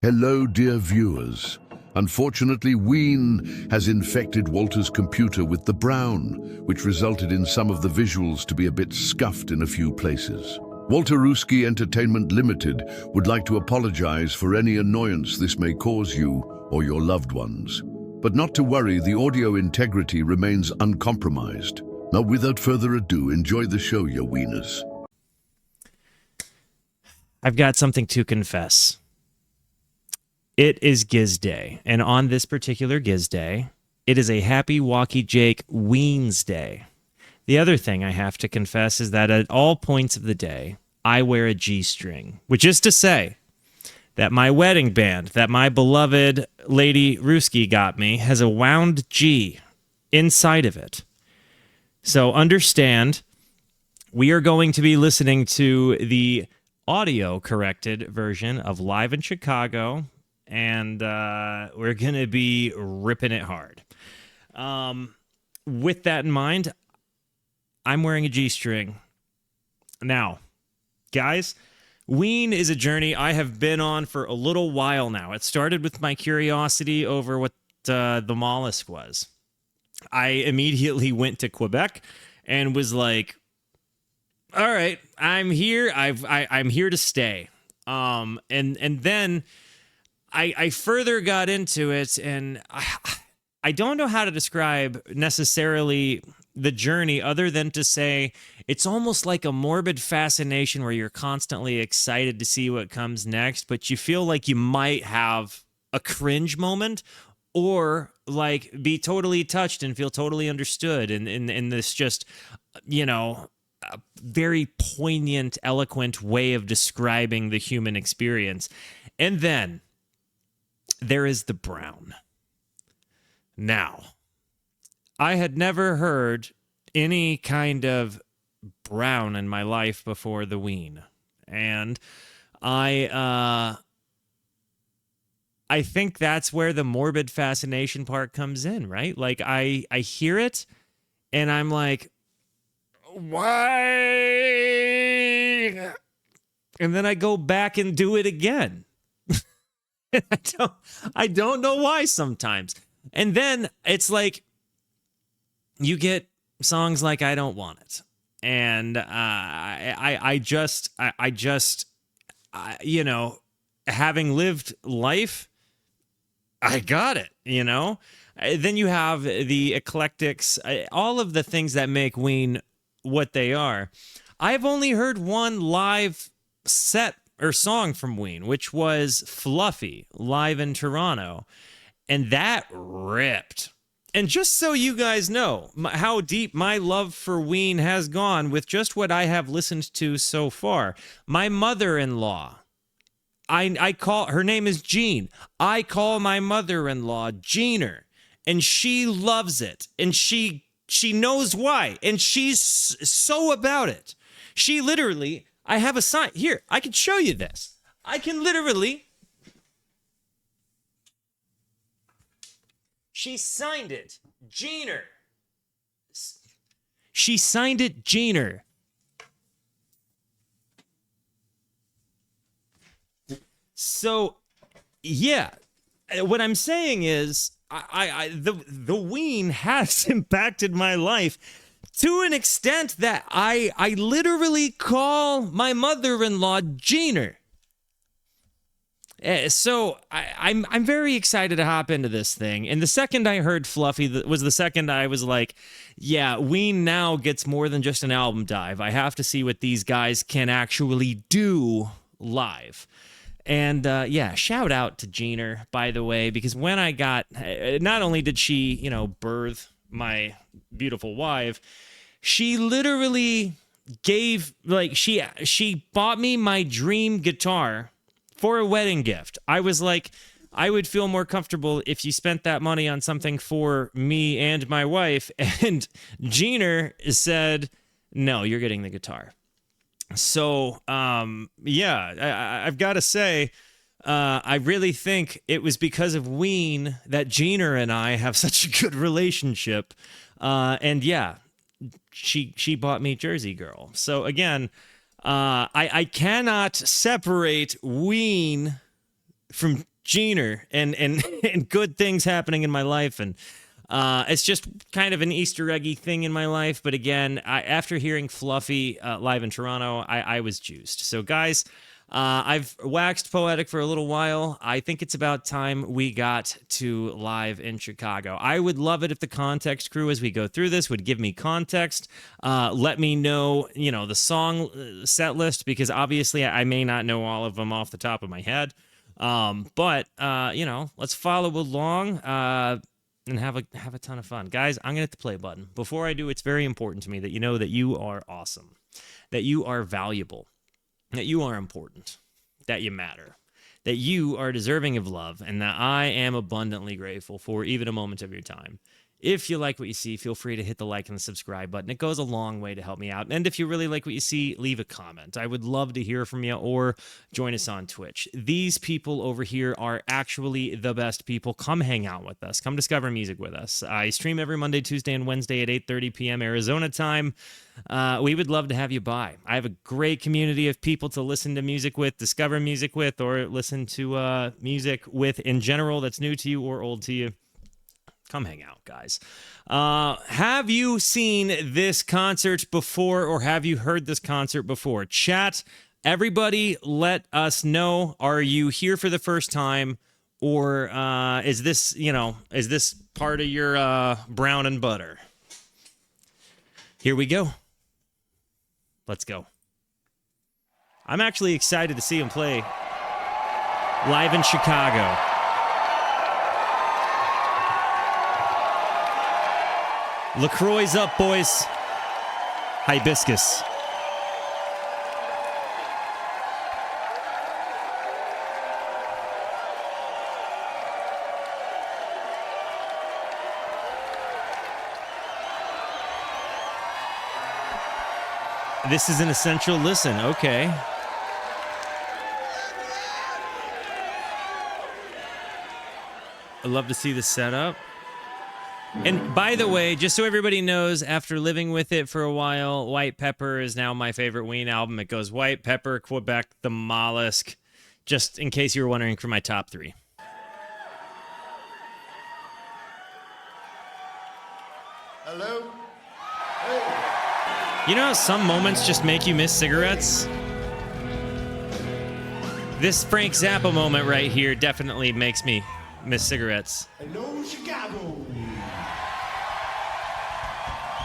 Hello, dear viewers. Unfortunately, Ween has infected Walter's computer with the brown, which resulted in some of the visuals to be a bit scuffed in a few places. Walterooski Entertainment Limited would like to apologize for any annoyance this may cause you or your loved ones. But not to worry, the audio integrity remains uncompromised. Now, without further ado, enjoy the show, your Weeners. I've got something to confess. It is Giz Day, and on this particular Giz Day, it is a Happy Walkie Jake Ween's Day. The other thing I have to confess is that at all points of the day, I wear a G-string, which is to say that my wedding band that my beloved Lady Ruski got me has a wound G inside of it. So understand, we are going to be listening to the audio-corrected version of Live in Chicago, and we're going to be ripping it hard. With that in mind, I'm wearing a G-string. Now, guys, Ween is a journey I have been on for a little while now. It started with my curiosity over what the mollusk was. I immediately went to Quebec and was like, all right, I'm here. I'm here to stay. And then I further got into it, and I don't know how to describe necessarily the journey other than to say it's almost like a morbid fascination where you're constantly excited to see what comes next, but you feel like you might have a cringe moment or like be totally touched and feel totally understood in this just, you know, a very poignant, eloquent way of describing the human experience. And then there is the brown. Now, I had never heard any kind of brown in my life before the Ween. And I think that's where the morbid fascination part comes in, right? Like I hear it and I'm like, why? And then I go back and do it again. I don't know why sometimes. And then it's like you get songs like I Don't Want It. And you know, having lived life, I got it, you know? Then you have the eclectics, all of the things that make Ween what they are. I've only heard one live set or song from Ween, which was Fluffy, live in Toronto. And that ripped. And just so you guys know how deep my love for Ween has gone with just what I have listened to so far, my mother-in-law, I call, her name is Jean. I call my mother-in-law Jeaner, and she loves it, and she knows why, and she's so about it. She literally, I have a sign. Here, I can show you this. I can literally... She signed it, Jeaner. She signed it, Jeaner. So, yeah, what I'm saying is, the Ween has impacted my life to an extent that I literally call my mother-in-law Jeaner. So I'm very excited to hop into this thing. And the second I heard Fluffy was the second I was like, yeah, Ween now gets more than just an album dive. I have to see what these guys can actually do live. And yeah, shout out to Jeaner, by the way, because when I got, not only did she, you know, birth my beautiful wife, she literally gave, like, she bought me my dream guitar for a wedding gift. I was like, I would feel more comfortable if you spent that money on something for me and my wife. And Jeaner said, no, you're getting the guitar. So, yeah, I've got to say, I really think it was because of Ween that Jeaner and I have such a good relationship. And yeah, she bought me Jersey Girl. So again, I cannot separate Ween from Jeaner and and good things happening in my life, and it's just kind of an Easter eggy thing in my life. But again, after hearing Fluffy live in Toronto, I was juiced. So guys, I've waxed poetic for a little while. I think it's about time we got to live in Chicago. I would love it if the context crew, as we go through this, would give me context. Let me know, the song set list, because obviously I may not know all of them off the top of my head. But let's follow along and have a ton of fun. Guys, I'm going to hit the play button. Before I do, it's very important to me that you know that you are awesome, that you are valuable, that you are important, that you matter, that you are deserving of love, and that I am abundantly grateful for even a moment of your time. If you like what you see, feel free to hit the like and the subscribe button. It goes a long way to help me out. And if you really like what you see, leave a comment. I would love to hear from you, or join us on Twitch. These people over here are actually the best people. Come hang out with us. Come discover music with us. I stream every Monday, Tuesday, and Wednesday at 8:30 p.m. Arizona time. We would love to have you by. I have a great community of people to listen to music with, discover music with, or listen to music with in general that's new to you or old to you. Come hang out, guys. Have you seen this concert before, or have you heard this concert before? Chat, everybody let us know. Are you here for the first time, or is this part of your brown and butter? Here we go. Let's go. I'm actually excited to see him play live in Chicago. LaCroix's up, boys. Hibiscus. This is an essential listen. Okay. I'd love to see the setup. And by the way, just so everybody knows, after living with it for a while, White Pepper is now my favorite Ween album. It goes White Pepper, Quebec, The Mollusk, just in case you were wondering, for my top 3. Hello? Hey. You know how some moments just make you miss cigarettes? This Frank Zappa moment right here definitely makes me miss cigarettes. Hello, Chicago.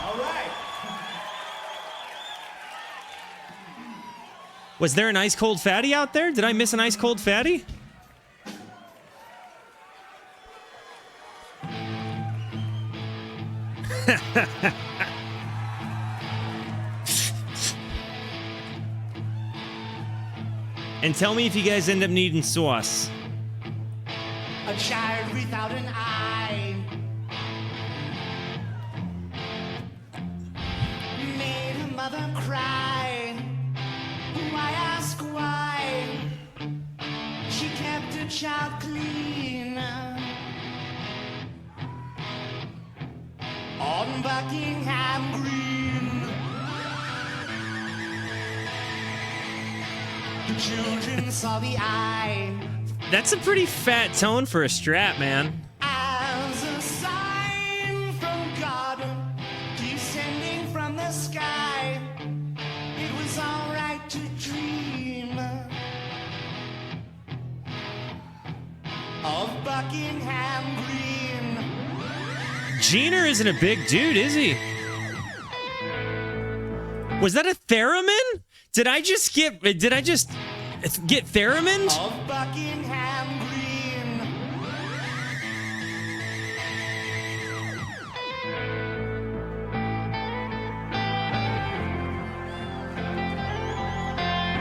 All right. Was there an ice cold fatty out there? Did I miss an ice cold fatty? And tell me if you guys end up needing sauce. A child without an eye made her mother cry. Why ask why? She kept her child clean on Buckingham Green. The children saw the eye. That's a pretty fat tone for a strap, man. As a sign from God descending from the sky, it was all right to dream of Buckingham Green. Jeaner isn't a big dude, is he? Was that a theremin? Did I just get theremin? Of Buckingham Green.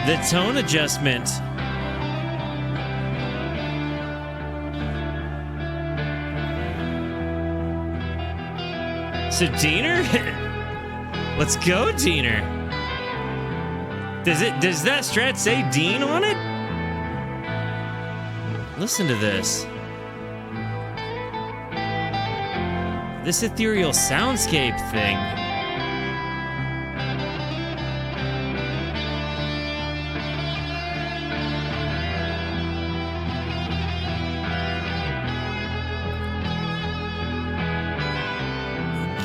The tone adjustment. So Jeaner? Let's go, Jeaner. Does that strat say Dean on it? Listen to this. This ethereal soundscape thing.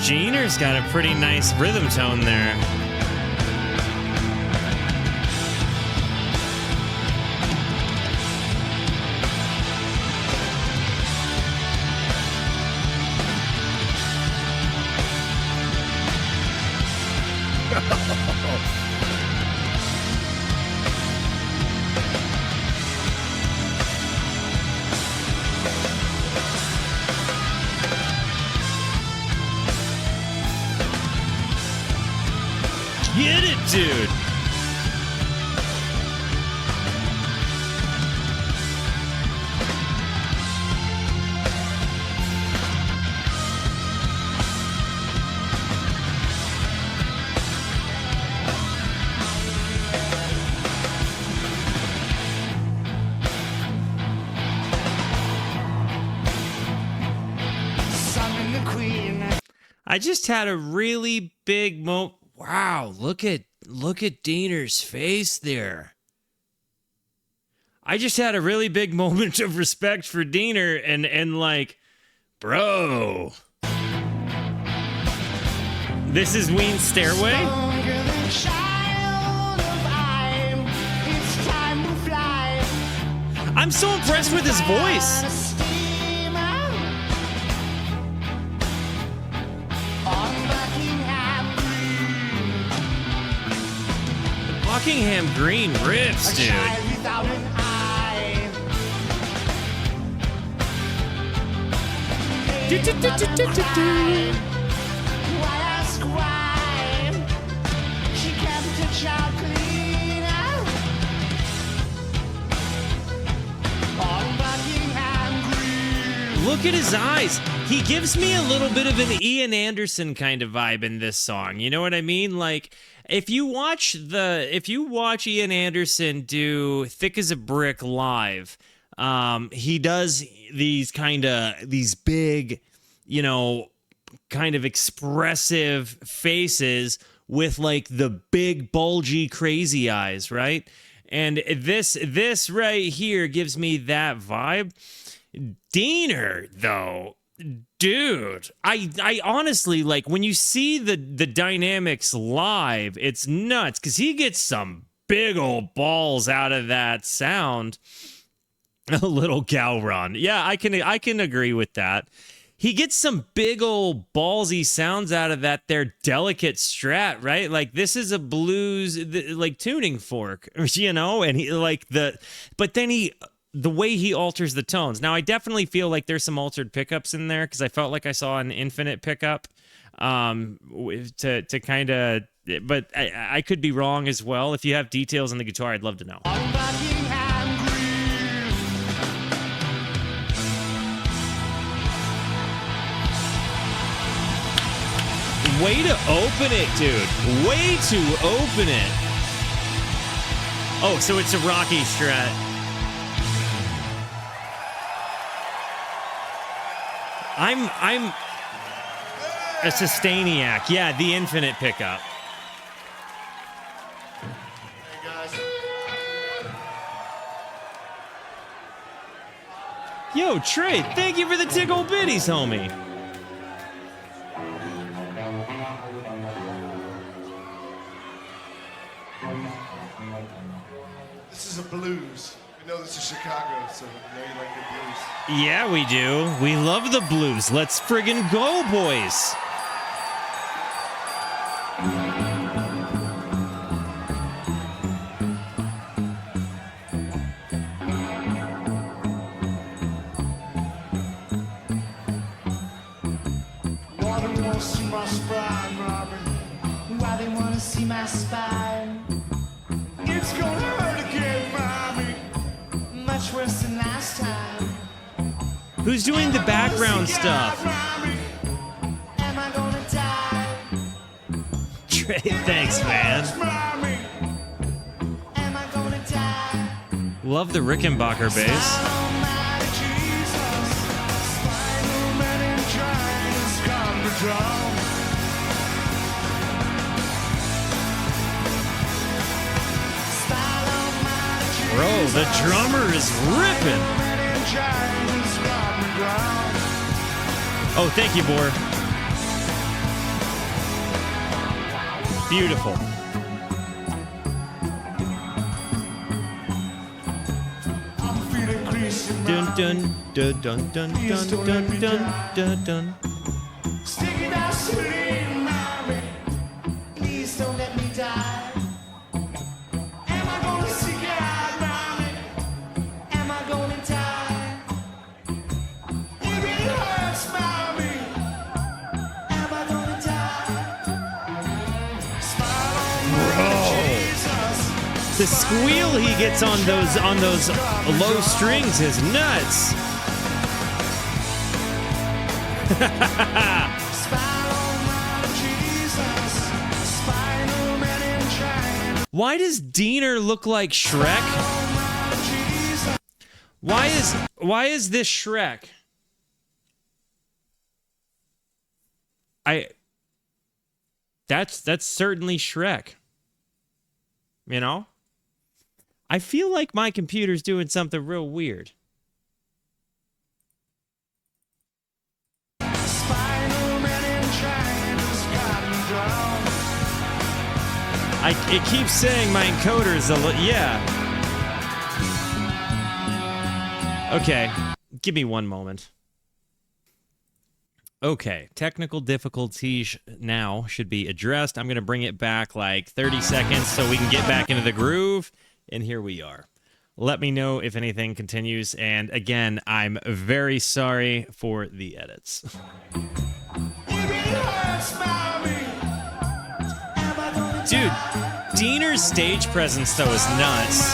Jeaner's got a pretty nice rhythm tone there. Get it, dude. Summon the queen. I just had a really big moment. Wow, look at Diener's face there. I just had a really big moment of respect for Diener and like, bro. This is Ween's Stairway. Stronger than child of I'm. It's time to fly. I'm so impressed with his voice. On a steamer. On Buckingham Green. Buckingham Green rips, A dude. child without an eye. Why ask why? She kept a child cleaner on Buckingham Green. Look at his eyes. He gives me a little bit of an Ian Anderson kind of vibe in this song. You know what I mean? Like if you watch Ian Anderson do Thick as a Brick live, he does these big, you know, kind of expressive faces with like the big bulgy crazy eyes, right? And this right here gives me that vibe. Diener, though, dude, I honestly, like, when you see the dynamics live, it's nuts because he gets some big old balls out of that sound. A little Gowron. Yeah, I can agree with that. He gets some big old ballsy sounds out of that there delicate strat, right? Like this is a blues like tuning fork, you know, and he like the way he alters the tones. Now I definitely feel like there's some altered pickups in there because I felt like I saw an infinite pickup to kind of, but I could be wrong as well. If you have details on the guitar, I'd love to know. On Buckingham Green. Way to open it, dude. Way to open it. Oh, so it's a rocky strat. I'm a sustainiac. Yeah, the infinite pickup. Hey guys. Yo, Trey, thank you for the tickle bitties, homie. This is a blues. We know this is Chicago, so we know you like the blues. Yeah, we do. We love the blues. Let's friggin' go, boys. Why they wanna see my spine, Robin? Why they wanna see my spine? It's gonna hurt again, mommy. Much worse than last time. Who's doing the background stuff? Am I gonna die? Trey, thanks, man. Mommy. Am I gonna die? Love the Rickenbacker bass. Almighty Jesus, spinal meningitis come to drown. Spinal Almighty Jesus, Bro, the drummer is ripping. meningitis come to drown. Oh, thank you, Boar. Beautiful. I'm feeling greasy, Dun mommy. dun dun dun dun dun dun dun dun dun. Sticky gasoline, mommy. Please don't let me die. Am I gonna stick it out, mommy? Am I gonna die? If it hurts, mommy. Am I gonna die? Smile on me, Jesus. The squeal he gets on those low strings is nuts. Why does Diener look like Shrek? Why is this Shrek? That's certainly Shrek. You know? I feel like my computer's doing something real weird. It keeps saying my encoder's yeah. Okay, give me one moment. Okay, technical difficulties now should be addressed. I'm going to bring it back like 30 seconds so we can get back into the groove. And here we are. Let me know if anything continues. And again, I'm very sorry for the edits. Dude, Diener's stage presence, though, is nuts.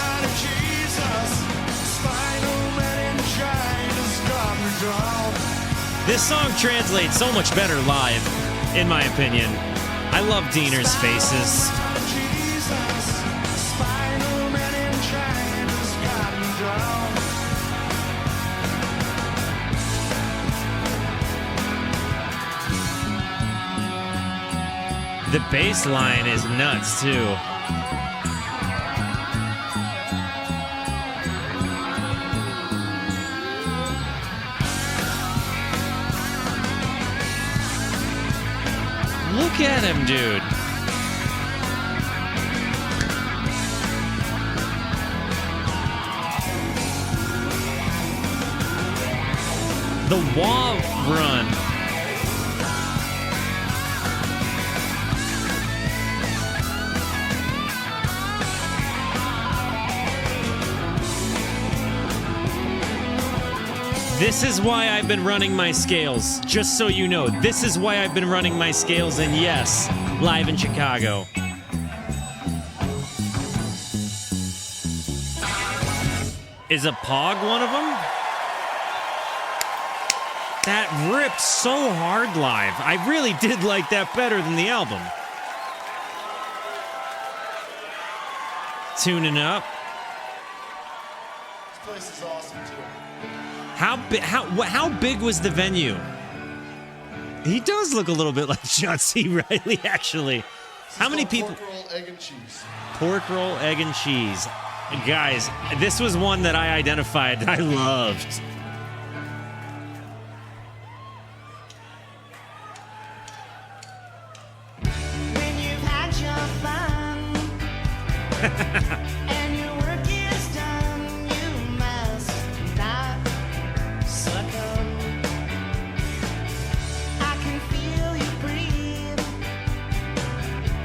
This song translates so much better live, in my opinion. I love Diener's faces. The bass line is nuts, too. Look at him, dude. The wall run. This is why I've been running my scales. Just so you know, this is why I've been running my scales, and yes, live in Chicago. Is a Pog one of them? That ripped so hard live. I really did like that better than the album. Tuning up. This place is awesome too. How big was the venue? He does look a little bit like John C. Reilly, actually. How many people? Pork roll, egg and cheese. Pork roll, egg and cheese. Guys, this was one that I identified that I loved. When you've had your fun and your work is done, you must not succumb. I can feel you breathe.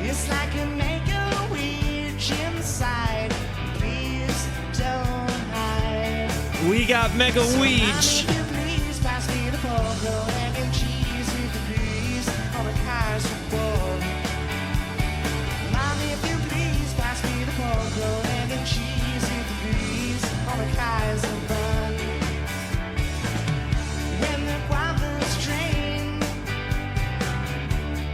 It's like a make-a-wish inside. Please don't hide. We got Mega Weech. Mommy, if you please pass me the pork roll, egg and cheese, if you please, on the cars of war. Mommy, if you please pass me the pork roll, egg and cheese, if you please, on the cars of bun. When the guava's trained,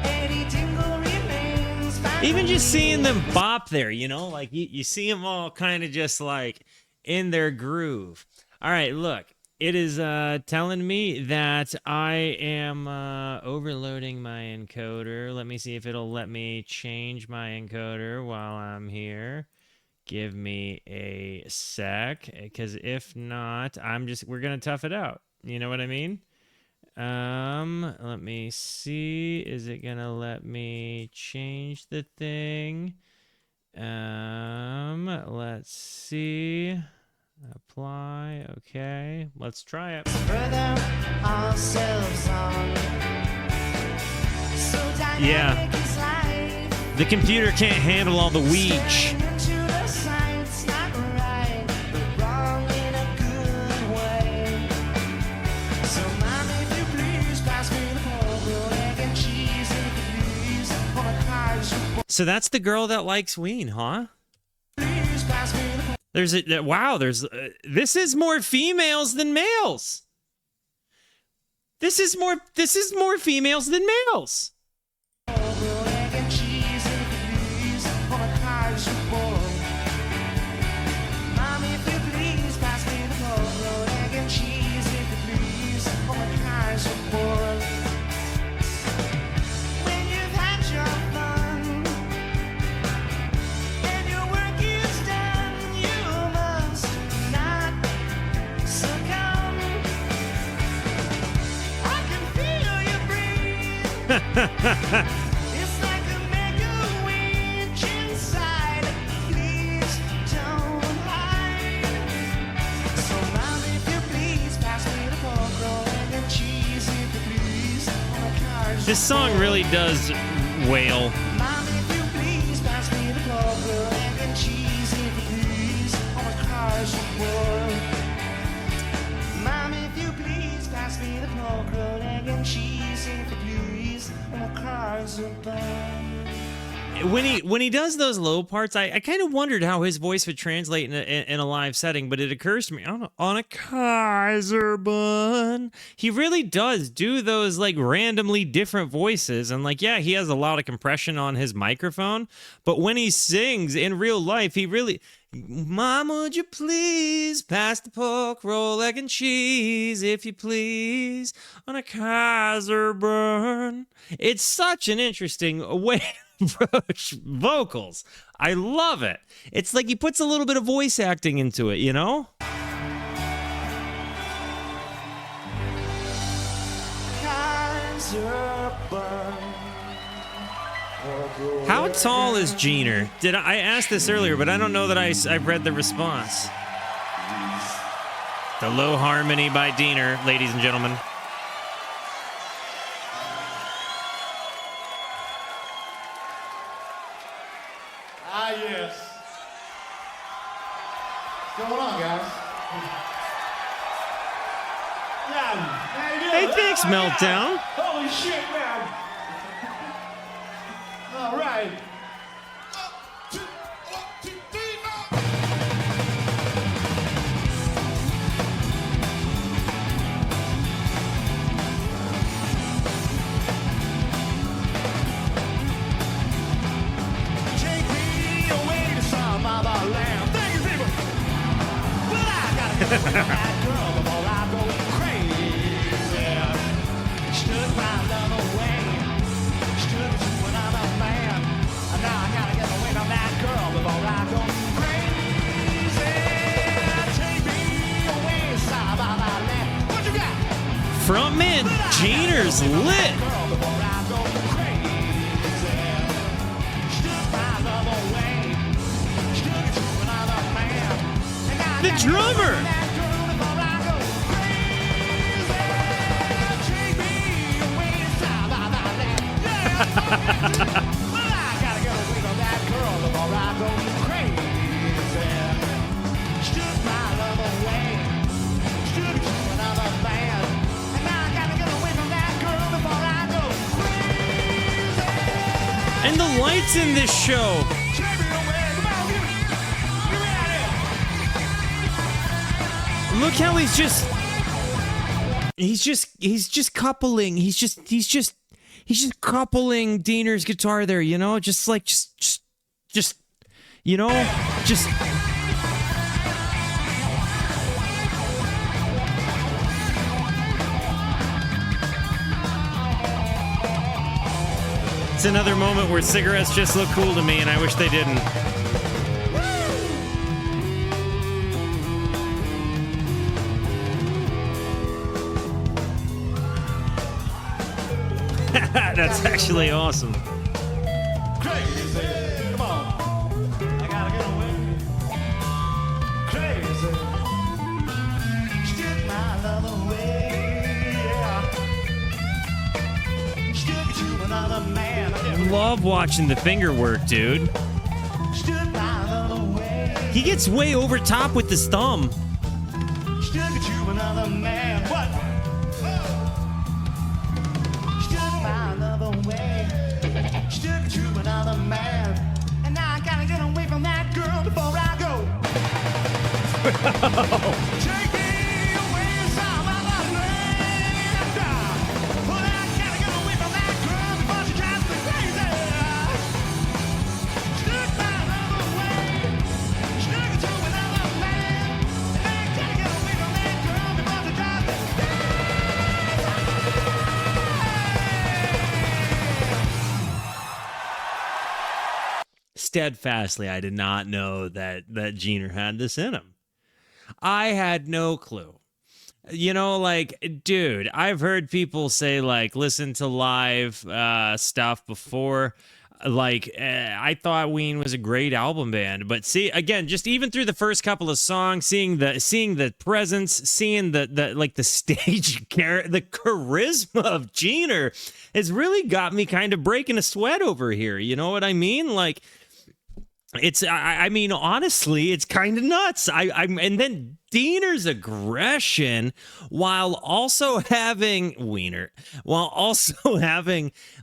Eddie Dingle remains. Even just seeing them bop there, you know, like you see them all kind of just like in their groove. All right, look, it is telling me that I am overloading my encoder. Let me see if it'll let me change my encoder while I'm here. Give me a sec, because if not, we're gonna tough it out. You know what I mean? Let me see. Is it gonna let me change the thing? Let's see. Apply. Okay, let's try it. Yeah. The computer can't handle all the weech. So that's the girl that likes Ween, huh? There's a wow. This is more females than males. This is more females than males. It's like a mega winch inside. Please don't hide. So, Mom, if you please, pass me the pork roll and cheese, if you please. On a car's This song really does wail. Mom, if you please, pass me the pork roll and cheese, if you please. On a car's report. Mom, if you please, pass me the pork roll and cheese, if you please. When he does those low parts, I kind of wondered how his voice would translate in a live setting, but it occurs to me on a Kaiser bun. He really does do those like randomly different voices, and like yeah, he has a lot of compression on his microphone, but when he sings in real life, he really. Mom, would you please pass the pork roll, egg and cheese, if you please, on a Kaiser burn. It's such an interesting way to approach vocals. I love it. It's like he puts a little bit of voice acting into it, you know? Kaiser burn. How tall is Jeaner? I asked this earlier, but I don't know that I've read the response. The low harmony by Diener, ladies and gentlemen. Ah, yes. What's going on, guys? Yeah, how you doing? Hey, thanks, Oh, Meltdown. yeah. Holy shit, man. All right. 1, 2, 3, 4. Take me away to some other land. Thank you, people. But I gotta get away from that girl before I go crazy. Stood my love away. Stood to another man. And now I gotta get away from that girl before I go crazy. Take me away to some other land. What you got? Frontman Jeaner's lit. Girl before I go crazy. Stood my love away. Stood to another man. And now I The gotta drummer. get that girl before I go crazy. Take me away to some other land. Yeah, but I gotta get away from that girl before I go crazy. Stood my love away. Stood to another man. And now I gotta get away from that girl before I go crazy. And the lights in this show. Take me away. Come on, get me out of here. Look how he's just coupling. He's just coupling Diener's guitar there, you know? Just you know, just It's another moment where cigarettes just look cool to me and I wish they didn't. That's actually awesome. Crazy, come on. I gotta get away. Crazy. Stick my love away, yeah. Stick it to another man. Love watching the finger work, dude. Stick my love away. He gets way over top with his thumb. Stick it to another man. What? Stick my love away. Stick it to another man. And now I gotta get away from that girl before I go. Take me away some other land. Well, I gotta get away from that girl before she drives me crazy. Stick my love away. Stick it to another man. And I gotta get away from that girl before she drives me Steadfastly, I did not know that Jeaner had this in him. I had no clue. You know, like, dude, I've heard people say, like, listen to live stuff before. Like, I thought Ween was a great album band, but see, again, just even through the first couple of songs, seeing the presence, seeing the like the stage the charisma of Jeaner has really got me kind of breaking a sweat over here. You know what I mean? Like, it's, I mean, honestly, it's kind of nuts. And then Diener's aggression, while also having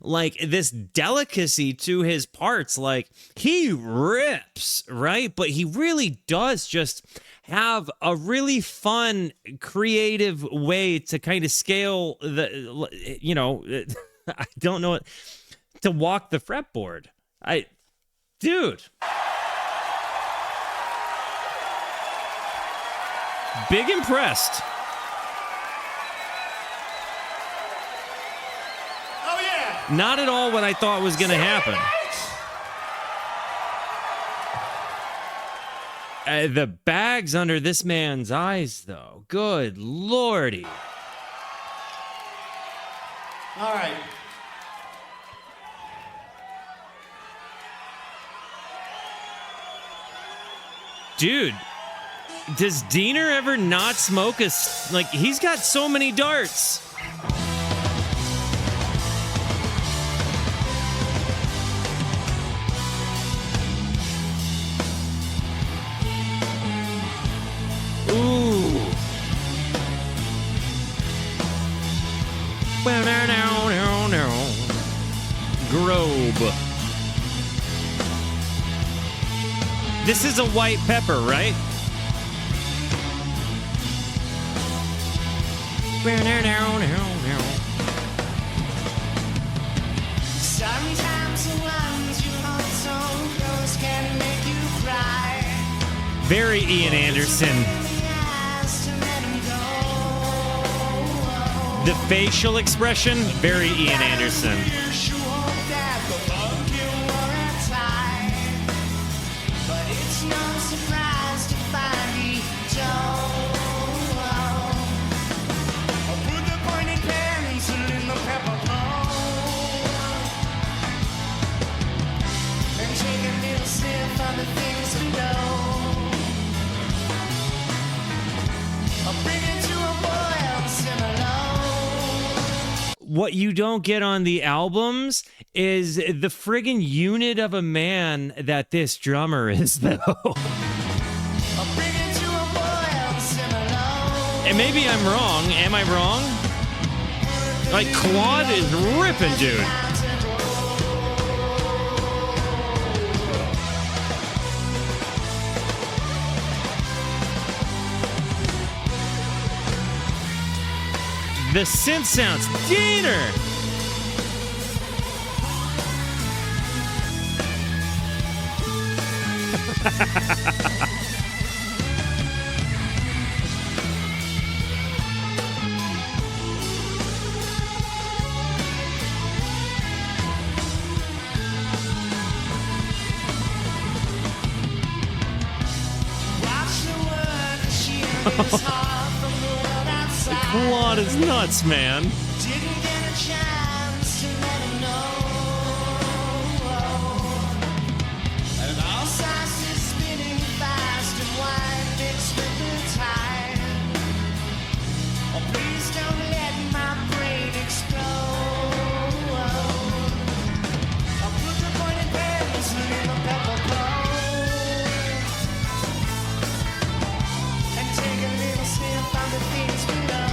like this delicacy to his parts. Like, he rips, right? But he really does just have a really fun, creative way to kind of scale the, you know, I don't know, to walk the fretboard. Dude. Big impressed. Oh, yeah. Not at all what I thought was going to happen. The bags under this man's eyes, though. Good lordy. All right. Dude, does Diener ever not smoke like, he's got so many darts. Ooh. No. Grobe. This is a white pepper, right? Sometimes the ones you hold so close can make you cry. Very Ian Anderson. The facial expression, very Ian Anderson. What you don't get on the albums is the friggin' unit of a man that this drummer is, though. And maybe I'm wrong. Am I wrong? Like, Claude is ripping, dude. The synth sounds, Diener! Claude is nuts, man. Didn't get a chance just to let him know. And all sides is spinning fast and wide mixed with the tide. Oh, please don't let my brain explode. I'll put the pointed pencil in the pepper coat and take a little sniff on the things below.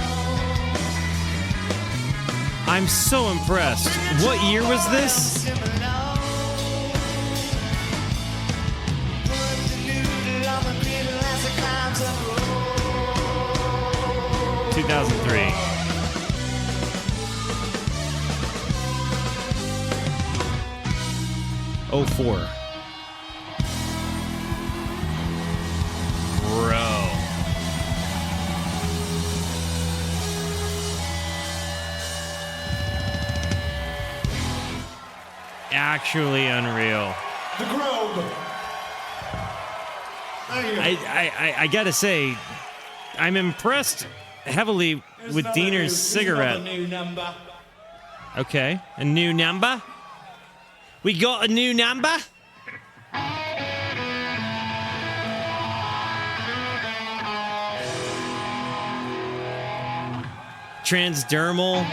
I'm so impressed. What year was this? 2003. Oh, 04. Bro. Actually unreal. The Grove. I gotta say, I'm impressed heavily with Diener's cigarette. New number. Okay, a new number. We got a new number. Transdermal.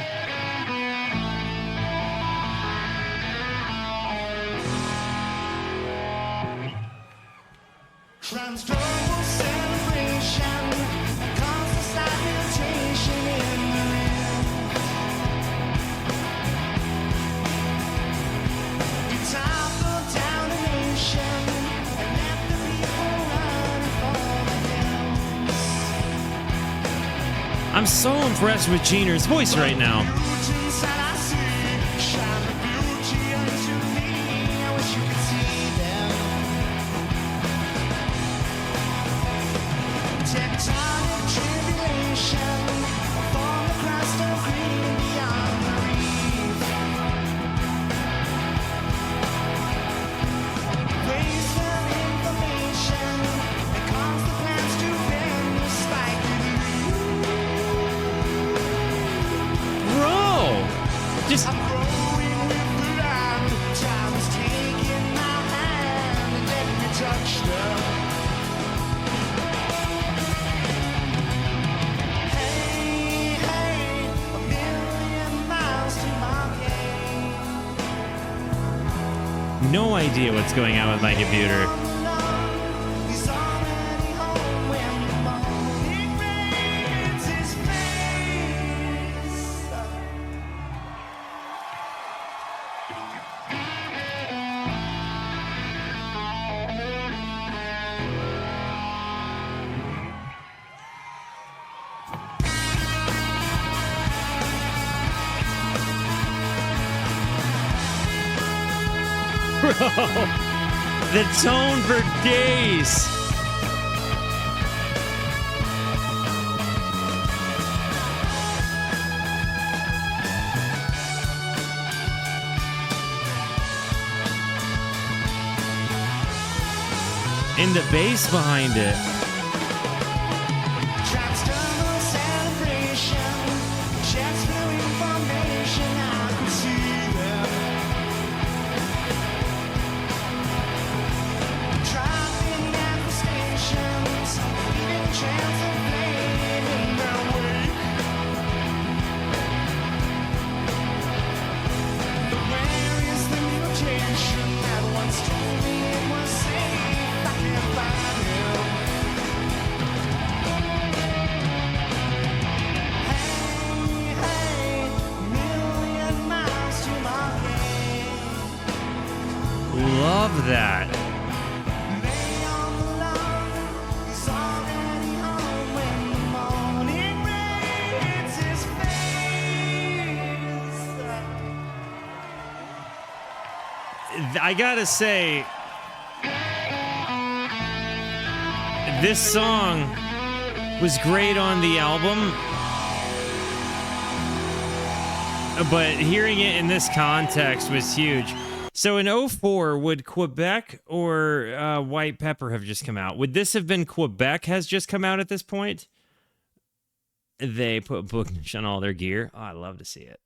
Transdermal celebration cause a slight irritation in the air. We toppled down a nation and left the people running for the hills. I'm so impressed with Diener's voice right now. Beauty inside I see, shine the beauty unto me. I wish you could see them. Tectonic tribulation upon the crust of green beyond the reef. Waste of information that cause the plants to bend despite the Bro! Just I'm growing with the land. Time is taking my hand and let me touch them. Hey, hey, a million miles to my gate. no idea what's going on with my computer. He's already home when the morning rains his face. Bro, the tone for days. And the bass behind it. Transdermal celebration, jets flew in formation, I could see them. Dropping at the stations, leaving trails of flame in their wake. But where is the mutation that once told me it was safe? I can't find him. Hey, hey, million miles to my gate. Love that. Lay on the lawn, he's already home when the morning rains his face. I gotta say, this song was great on the album, but hearing it in this context was huge. So in 04, would Quebec or White Pepper have just come out? Would this have been Quebec has just come out at this point? They put Bookish on all their gear. Oh, I'd love to see it.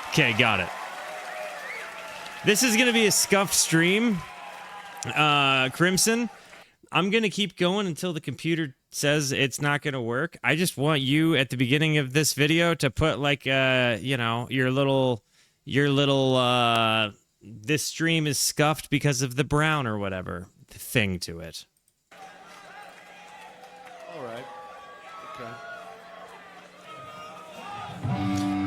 Okay, got it. This is going to be a scuffed stream, Crimson. I'm going to keep going until the computer says it's not going to work. I just want you at the beginning of this video to put like, you know, your little, this stream is scuffed because of the brown or whatever thing to it. All right. Okay.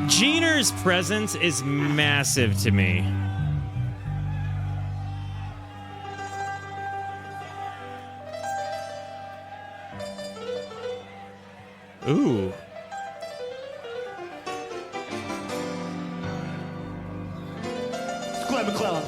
Jeaner's presence is massive to me. Ooh. Glenn McClellan.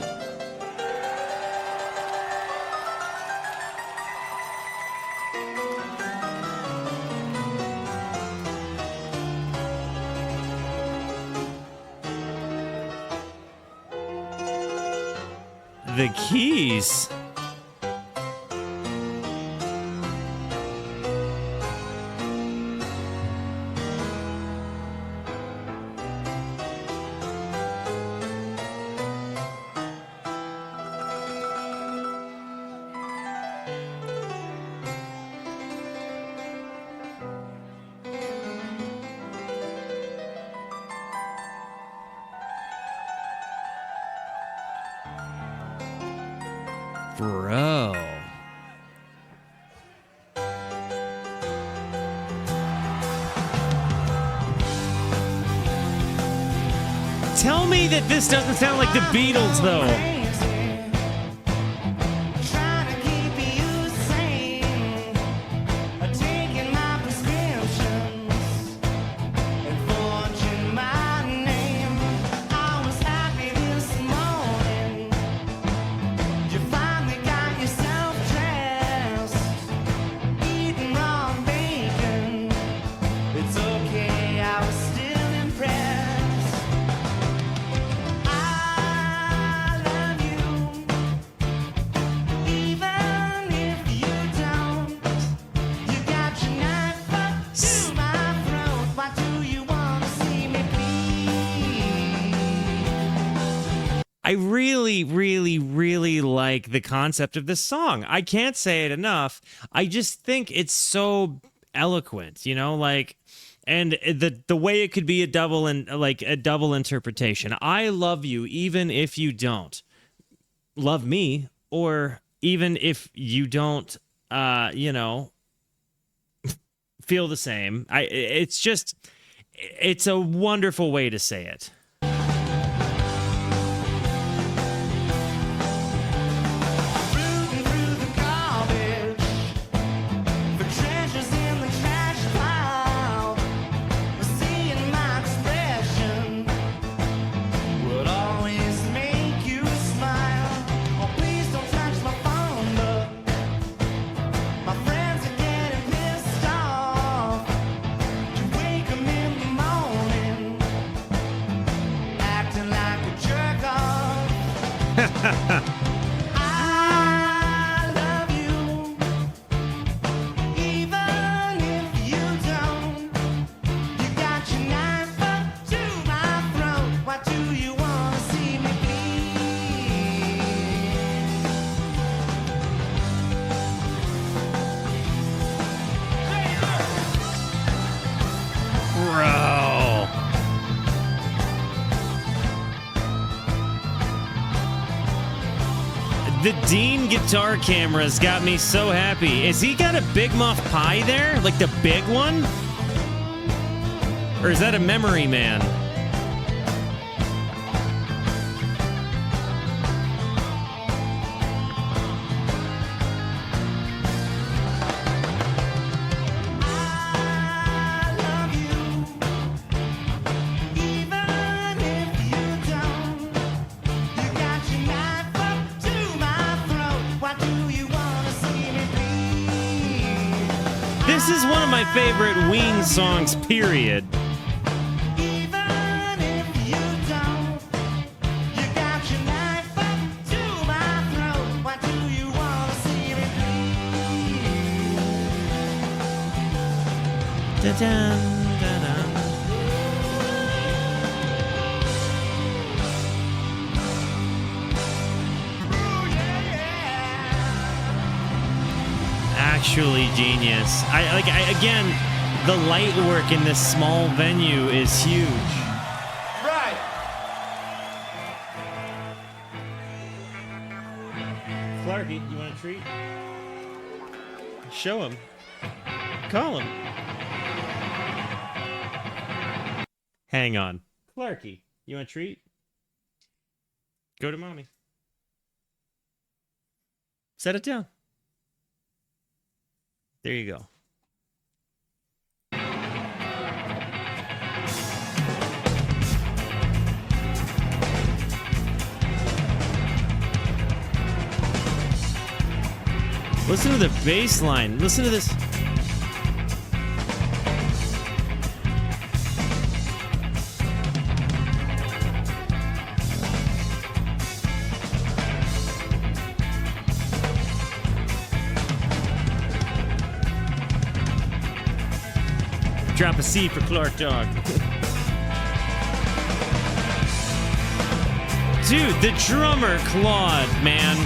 The keys. Bro. Tell me that this doesn't sound like the Beatles, though. I really like the concept of this song. I can't say it enough. I just think it's so eloquent, you know, like, and the way it could be a double interpretation. I love you even if you don't love me, or even if you don't, you know, feel the same. It's a wonderful way to say it. I love you, even if you don't. You got your knife up to my throat. Why do you want to see me bleed? Bro. The Dean guitar camera's got me so happy. Is he got a Big Muff Pie there? Like the big one? Or is that a Memory Man? This is one of my favorite Ween songs, period. Da-dun, da-dun. actually genius. Again, the light work in this small venue is huge. Right. Clarky, you want a treat? Show him. Call him. Hang on. Clarky, you want a treat? Go to mommy. Set it down. There you go. Listen to the bass line. Listen to this. Drop a C for Clark Dog. Dude, the drummer, Claude, man.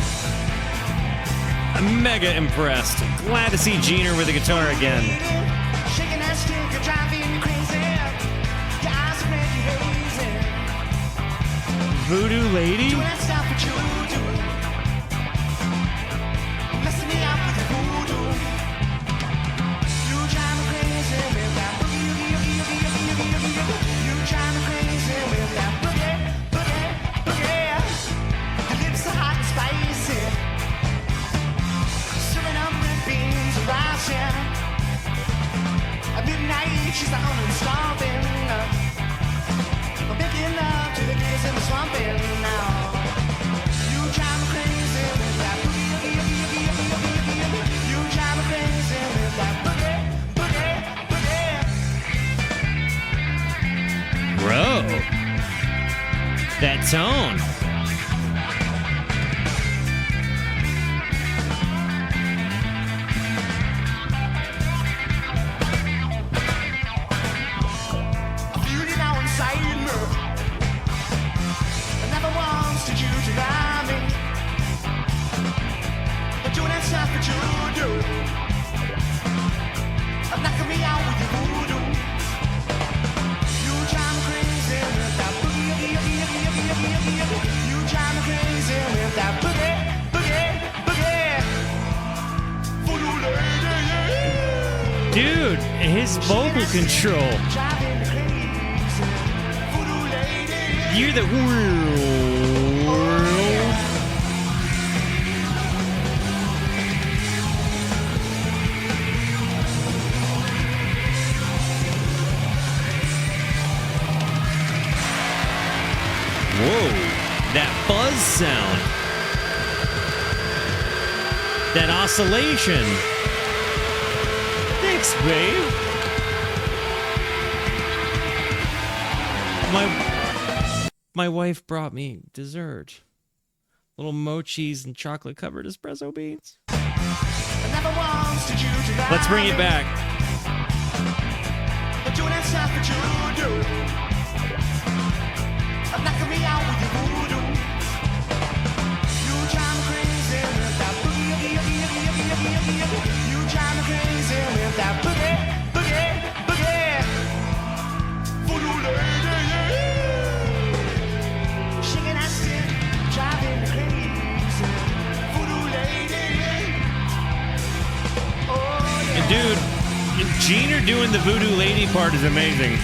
I'm mega impressed. Glad to see Jeaner with the guitar again. Shaking that stick, you're driving me crazy. Your eyes are red, hazy. Voodoo Lady? Doing that stuff that you do. Messing me up with your voodoo. You drive me crazy with that boogie, boogie, boogie, boogie, boogie, boogie. You drive me crazy with that boogie, boogie, boogie. Your lips are hot and spicy. Serving up red beans and rice, yeah. At midnight, she's down and stomping. I'm making love to the kids in the swamp now. You drive me crazy with that boogie, boogie, boogie, boogie, boogie, boogie. You drive me crazy with that boogie, boogie, boogie. Bro. That tone. I feel you now inside me. I never once did you deny me. But doing that stuff that you do, I'm knocking me out with your voodoo. You drive me crazy with that boogie, boogie, boogie, boogie, boogie, boogie, boogie. You drive me crazy with that boogie, boogie, boogie. Voodoo lady, yeah. Dude, his vocal control. Driving me crazy. Voodoo lady. You're the... Whoa, that buzz sound. That oscillation. Thanks, babe. My wife brought me dessert. Little mochis and chocolate covered espresso beans. Let's bring it back. But doing that stuff that you do, I'm knocking me out with your voodoo. You drive me crazy with that boogie, boogie, boogie, boogie, boogie, boogie, boogie. You drive me crazy with that boogie, boogie, boogie. Voodoo lady, yeah. Shaking that stick, driving me crazy. Voodoo lady, yeah. Oh yeah. Dude, Jeaner doing the Voodoo Lady part is amazing.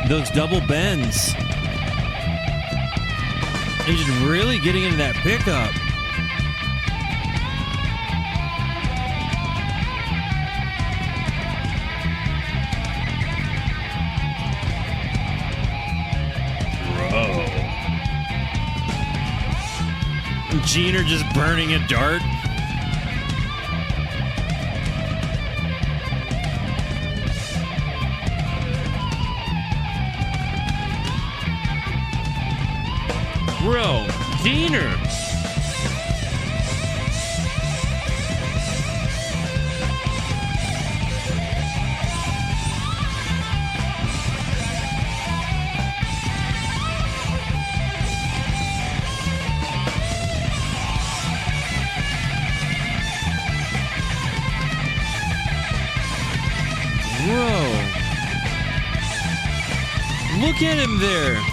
Those double bends. He's just really getting into that pickup. Bro. Gene are just burning a dart. Bro, Diener. Bro. Look at him there.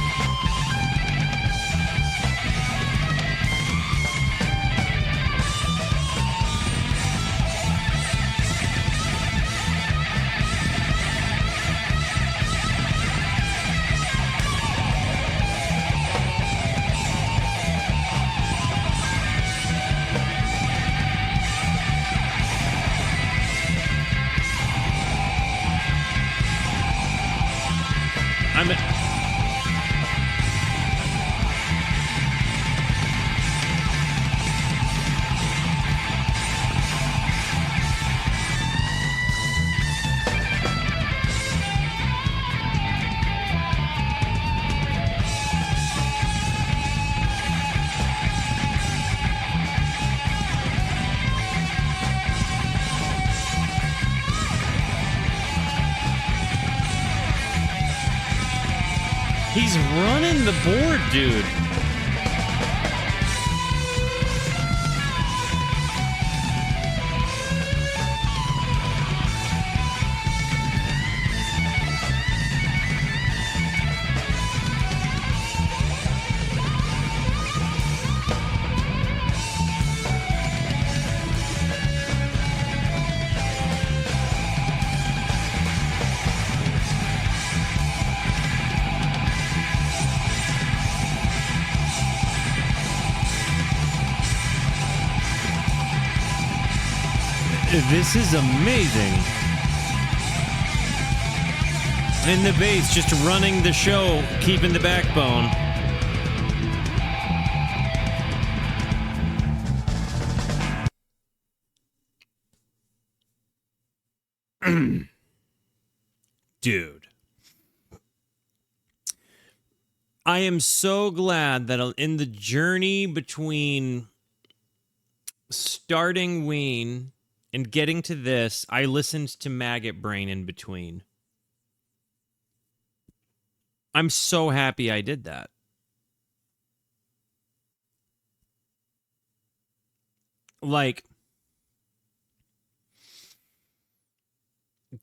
He's running the board, dude. This is amazing. And the bass just running the show, keeping the backbone. Dude. I am so glad that in the journey between starting Ween and getting to this, I listened to Maggot Brain in between. I'm so happy I did that. Like,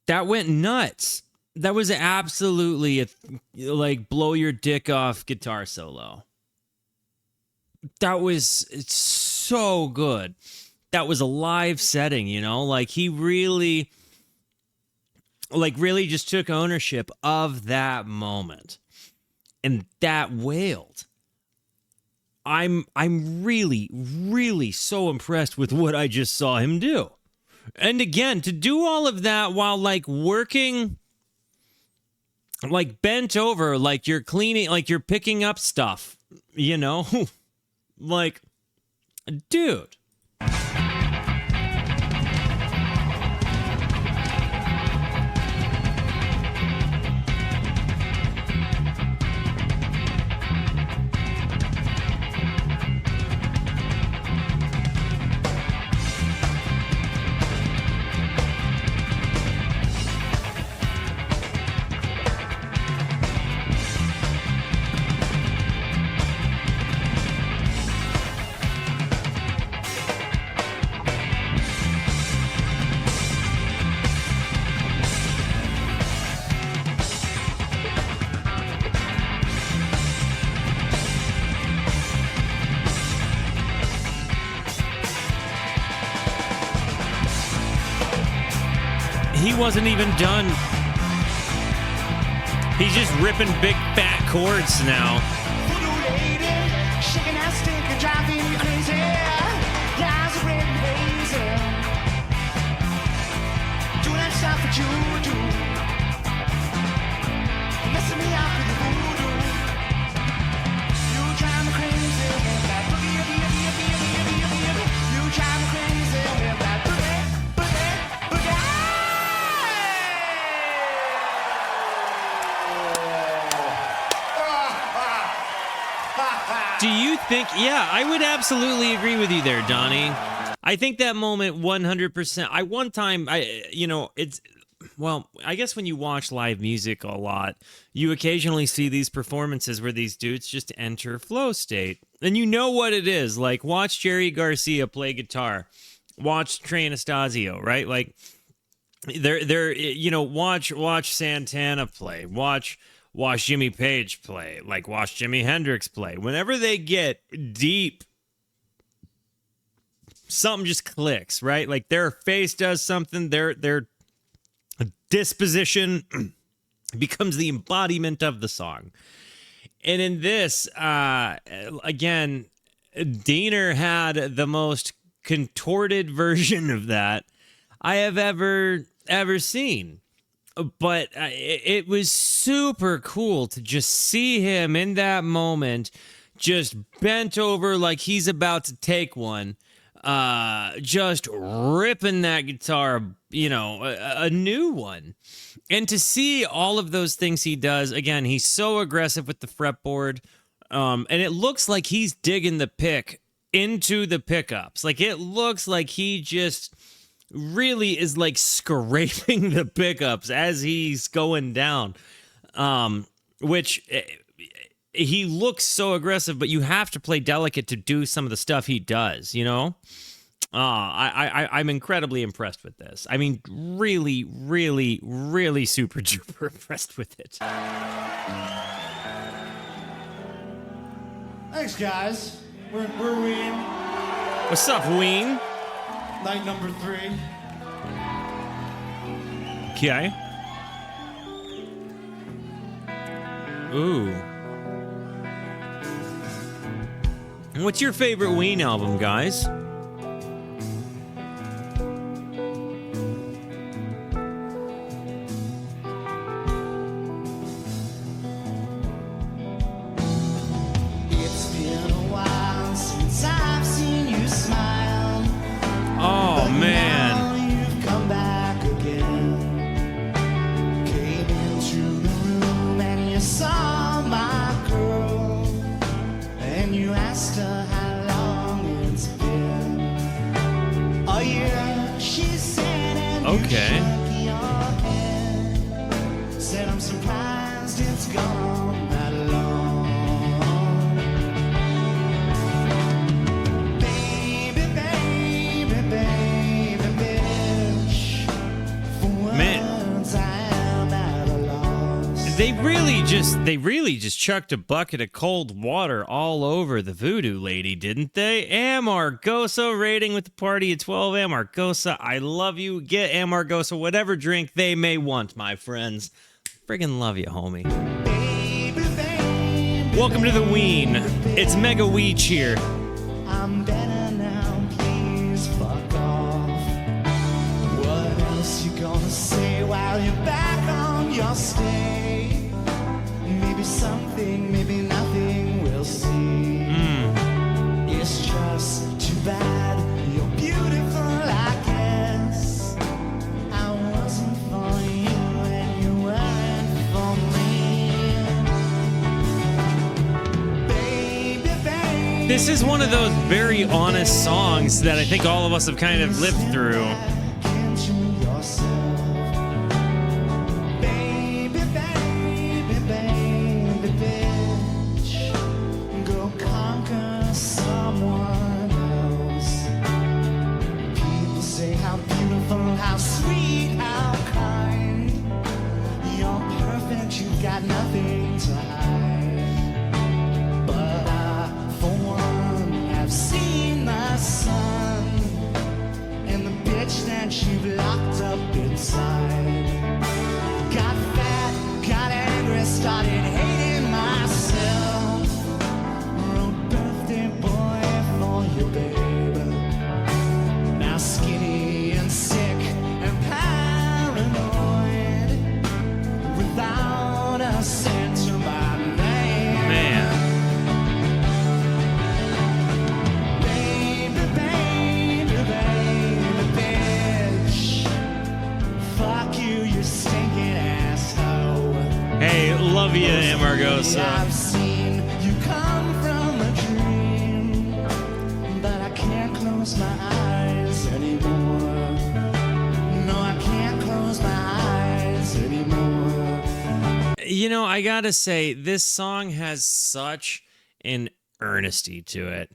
that went nuts. That was absolutely a like blow your dick off guitar solo. That was, it's so good. That was a live setting, you know? Like, he really just took ownership of that moment. And that wailed. I'm really, really so impressed with what I just saw him do. And again, to do all of that while, like, working, like, bent over, like you're cleaning, like you're picking up stuff, you know? Like, dude. He wasn't even done. He's just ripping big fat chords now. Voodoo lady, shaking that stick and driving me crazy. Eyes are red and hazy. Do that stuff that you do. Messing me up with your voodoo. You drive me crazy. That boogie, boogie, boogie, boogie. think, yeah, I would absolutely agree with you there, Donnie. I think that moment 100%. One time, well, I guess when you watch live music a lot, you occasionally see these performances where these dudes just enter flow state. And you know what it is. Like, watch Jerry Garcia play guitar. Watch Trey Anastasio, right? Like, watch Santana play. Watch Jimmy Page play. Like, watch Jimi Hendrix play. Whenever they get deep, something just clicks, right? Like, their face does something. Their disposition becomes the embodiment of the song. And in this, again, Diener had the most contorted version of that I have ever seen. But it was super cool to just see him in that moment, just bent over like he's about to take one, just ripping that guitar, a new one. And to see all of those things he does, again, he's so aggressive with the fretboard, and it looks like he's digging the pick into the pickups. Like, it looks like he just really is like scraping the pickups as he's going down, which he looks so aggressive, but you have to play delicate to do some of the stuff he does, I'm incredibly impressed with this. I mean, really, really, really super duper impressed with it. Thanks, guys. We're Ween. What's up, Ween? Night number 3. Okay. Ooh. What's your favorite Ween album, guys? It's been a while since I've seen you smile. Oh, man. Now you've come back again. Came into the room and you saw my girl, and you asked her how long it's been. Oh yeah, she said, and Okay. you shook your head. Said, I'm surprised it's gone that long. Baby, baby, baby, bitch. For Man. words I am at a loss. They really just chucked a bucket of cold water all over the Voodoo Lady, didn't they? Amargosa rating with the party at 12. Amargosa, I love you. Get Amargosa whatever drink they may want, my friends. Friggin' love you, homie. Baby, baby, Welcome to the Ween. It's Mega Weech here. I'm better now, please fuck off. What else you gonna say while you're back on your stay? Maybe something, maybe nothing, we'll see. It's just too bad you're beautiful, I guess. I wasn't for you and you weren't for me. Baby, baby. This is one of those very honest songs that I think all of us have kind of lived through. Into yourself. Baby, baby, baby, bitch. Go conquer someone else. People say how beautiful, how sweet, how kind. You're perfect, you've got nothing to hide. But I, for one, have seen the sun and the bitch that you've locked up inside. Got fat, got angry, started hating myself. Wrote birthday boy for you, babe. Now skinny and sick and paranoid, without a cent to my name. Man. Baby, baby, baby, bitch. Fuck you, you stinking asshole. Hey, love you, Amargosa. I've seen you come from a dream. close my eyes anymore. No, I can't close my eyes anymore. You know, I gotta say, this song has such an earnesty to it.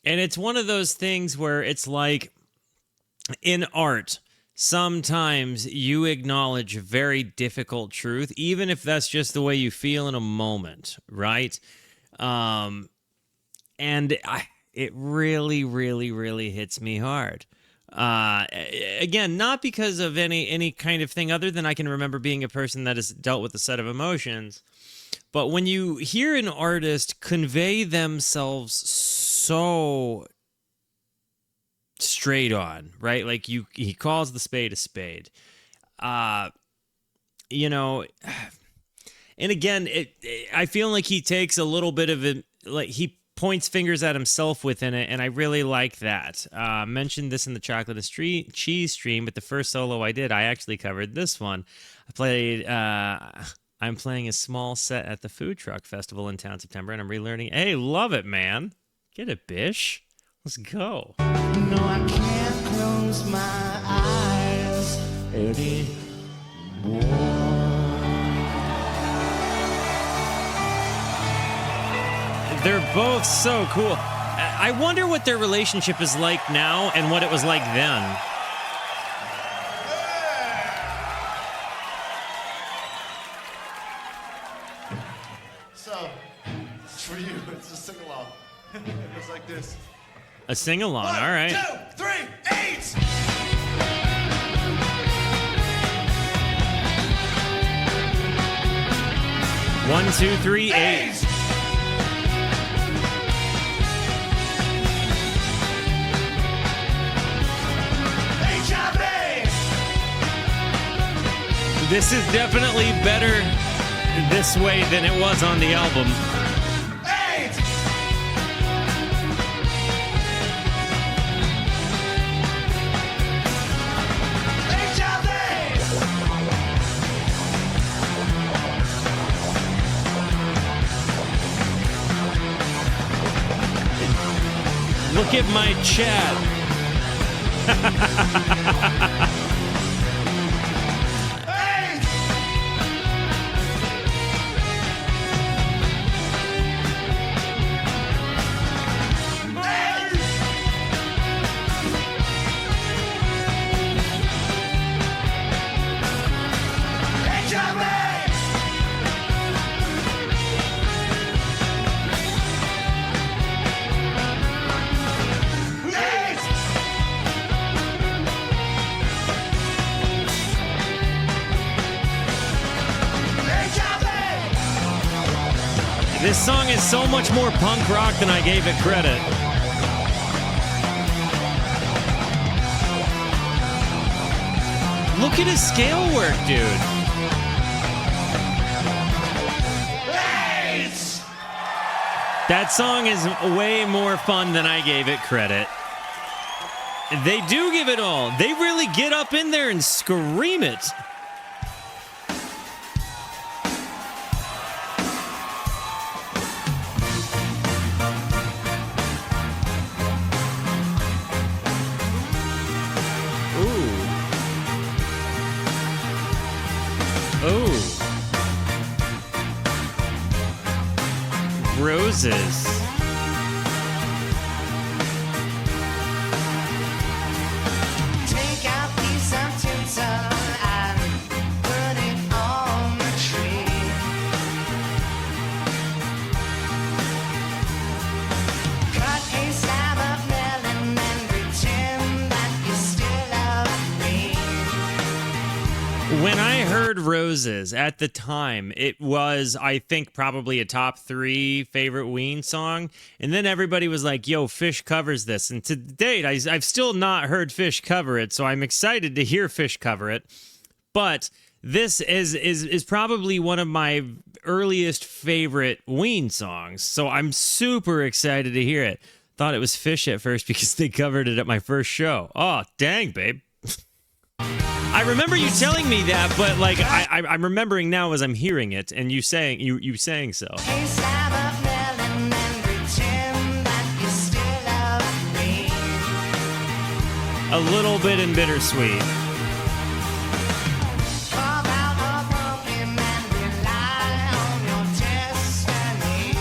And it's one of those things where it's like, in art, sometimes you acknowledge very difficult truth, even if that's just the way you feel in a moment, right? It really, really, really hits me hard. Again, not because of any kind of thing other than I can remember being a person that has dealt with a set of emotions. But when you hear an artist convey themselves so straight on, right? Like he calls the spade a spade. You know, and again, I feel like he takes a little bit of it, like he points fingers at himself within it, and I really like that. Mentioned this in the Chocolate and Cheese stream, but the first solo I did, I actually covered this one. I played, I'm playing a small set at the Food Truck Festival in town September, and I'm relearning. Hey, love it, man. Get it, Bish. Let's go. No, I can't close my eyes anymore. They're both so cool. I wonder what their relationship is like now and what it was like then. So, it's for you. It's a sing-along. It goes like this. A sing-along, all right. 1, 2, 3, 8! One, two, three, eight. This is definitely better this way than it was on the album. Look at my chat. This song is so much more punk rock than I gave it credit. Look at his scale work, dude. That song is way more fun than I gave it credit. They do give it all. They really get up in there and scream it. Roses. Take out piece of tinsel and put it on the tree. Cut a slab of melon and pretend that you still love me. When I heard Roses at the time, it was, I think, probably a top 3 favorite Ween song. And then everybody was like, yo, Fish covers this. And to date, I've still not heard Fish cover it, so I'm excited to hear Fish cover it. But this is probably one of my earliest favorite Ween songs, so I'm super excited to hear it. Thought it was Fish at first because they covered it at my first show. Oh, dang, babe. I remember you telling me that, but like I'm remembering now as I'm hearing it, and you saying so. A slab of melon and pretend that you still love me. a little bit in bittersweet. Carve out a pumpkin and rely on your destiny.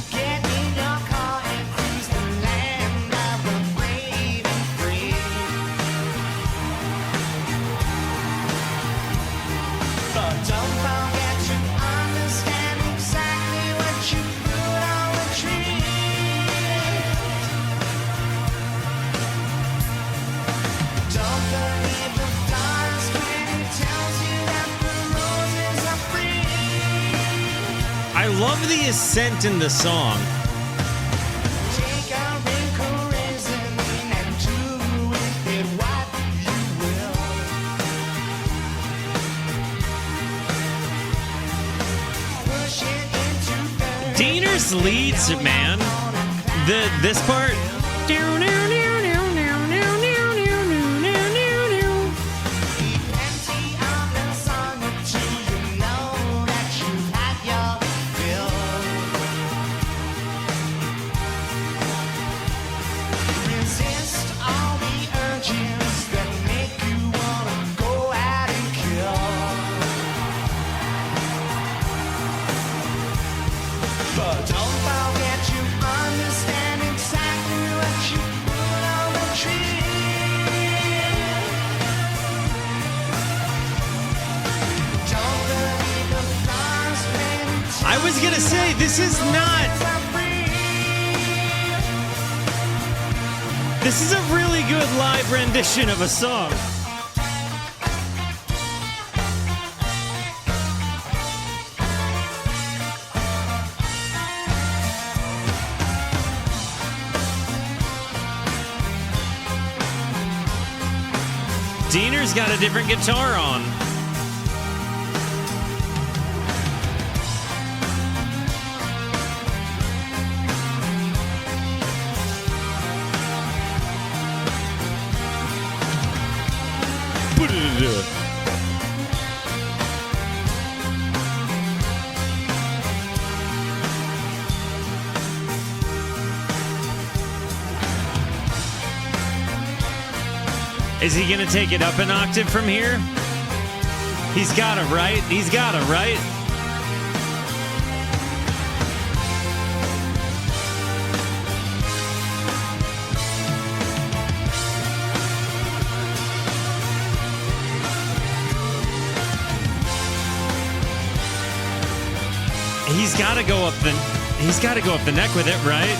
Get in your car and cruise the land of the brave and free. But don't forget to understand exactly what you put on the tree. Don't believe the florist when he tells you that the roses are free. I love the ascent in the song. Take a wrinkle raisin and do with it what you will. Push it into third. Diener's leads, man. This part. Plenty of the song or two, you know that you've had your fill. Resist all the urges that make you wanna go out and kill. But don't forget you understand exactly what you put on the tree. Don't believe the flowers when I was gonna say, this is not. This is a really good live rendition of a song. Diener's got a different guitar on. Is he gonna take it up an octave from here? He's gotta, right? He's gotta, right? He's gotta go up the neck with it, right?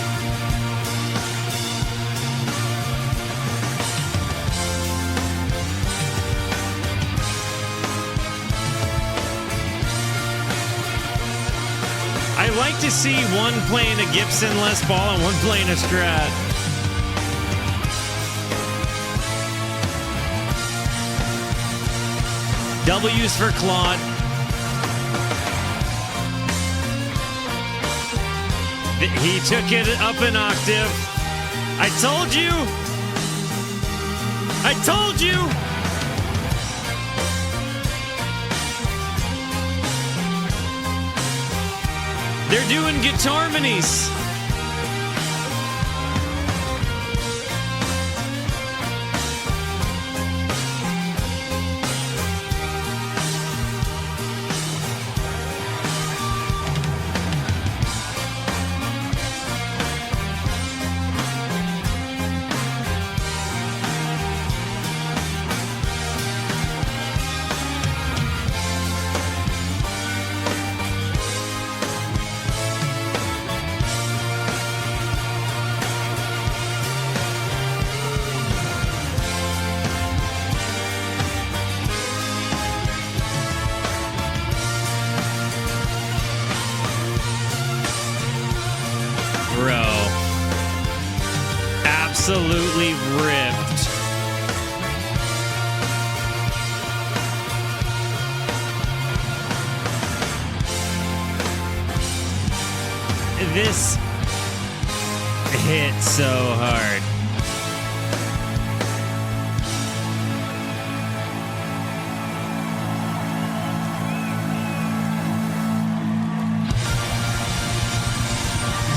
I like to see one playing a Gibson Les Paul and one playing a Strat. W's for Claude. He took it up an octave. I told you. I told you. They're doing guitar harmonies. Absolutely ripped. This hit so hard.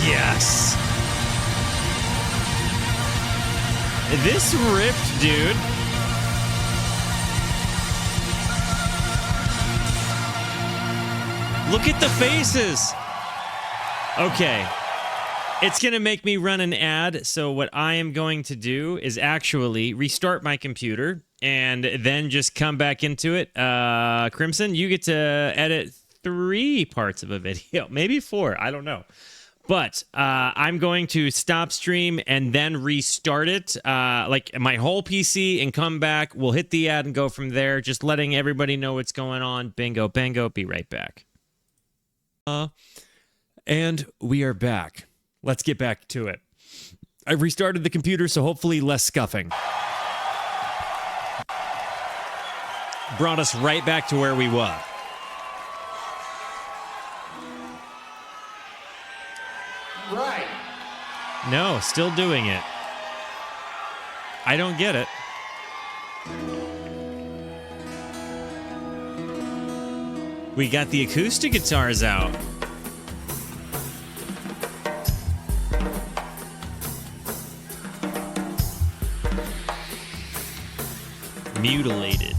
Yes. This ripped, dude. Look at the faces. Okay. It's going to make me run an ad, so what I am going to do is actually restart my computer and then just come back into it. Crimson, you get to edit 3 parts of a video, maybe 4, I don't know. But I'm going to stop stream and then restart it, like my whole PC, and come back. We'll hit the ad and go from there, just letting everybody know what's going on. Bingo, bango, be right back. And we are back. Let's get back to it. I restarted the computer, so hopefully less scuffing. Brought us right back to where we were. Right. No, still doing it. I don't get it. We got the acoustic guitars out. Mutilated.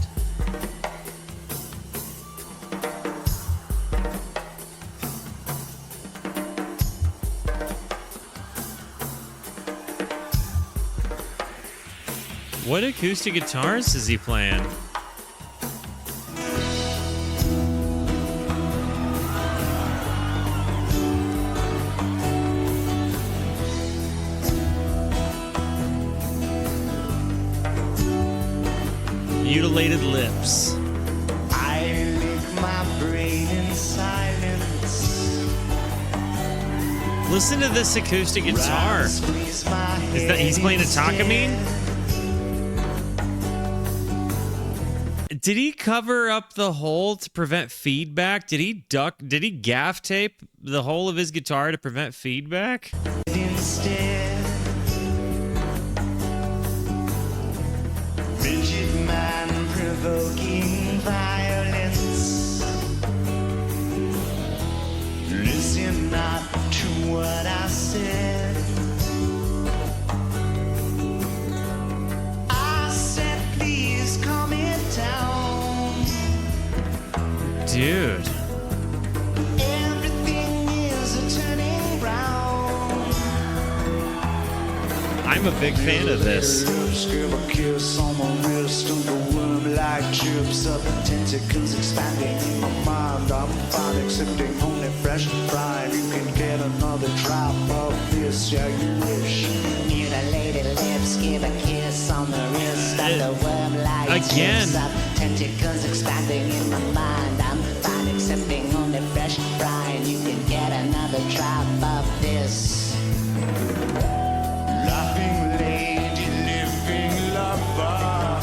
What acoustic guitars is he playing? Mutilated lips. I lick my brain in silence. Listen to this acoustic guitar. Is that he's playing a Takamine? Did he cover up the hole to prevent feedback? Did he gaff tape the hole of his guitar to prevent feedback? Instead, rigid man provoking violence. Listen not to what I said. I said, please calm it down. Dude. Everything is a turning round. I'm a big fan of this. Give a kiss on my wrist and the worm like chips up. Tentacles expanding in my mind. I'm fine accepting only fresh and fried. You can get another drop of this, yeah, you wish. Mutilated lips, give a kiss on the wrist and the worm like Again. chips up. Tentacles expanding in my mind. I'm fine accepting only fresh and fried. You can get another drop of this. Laughing lady, living lover.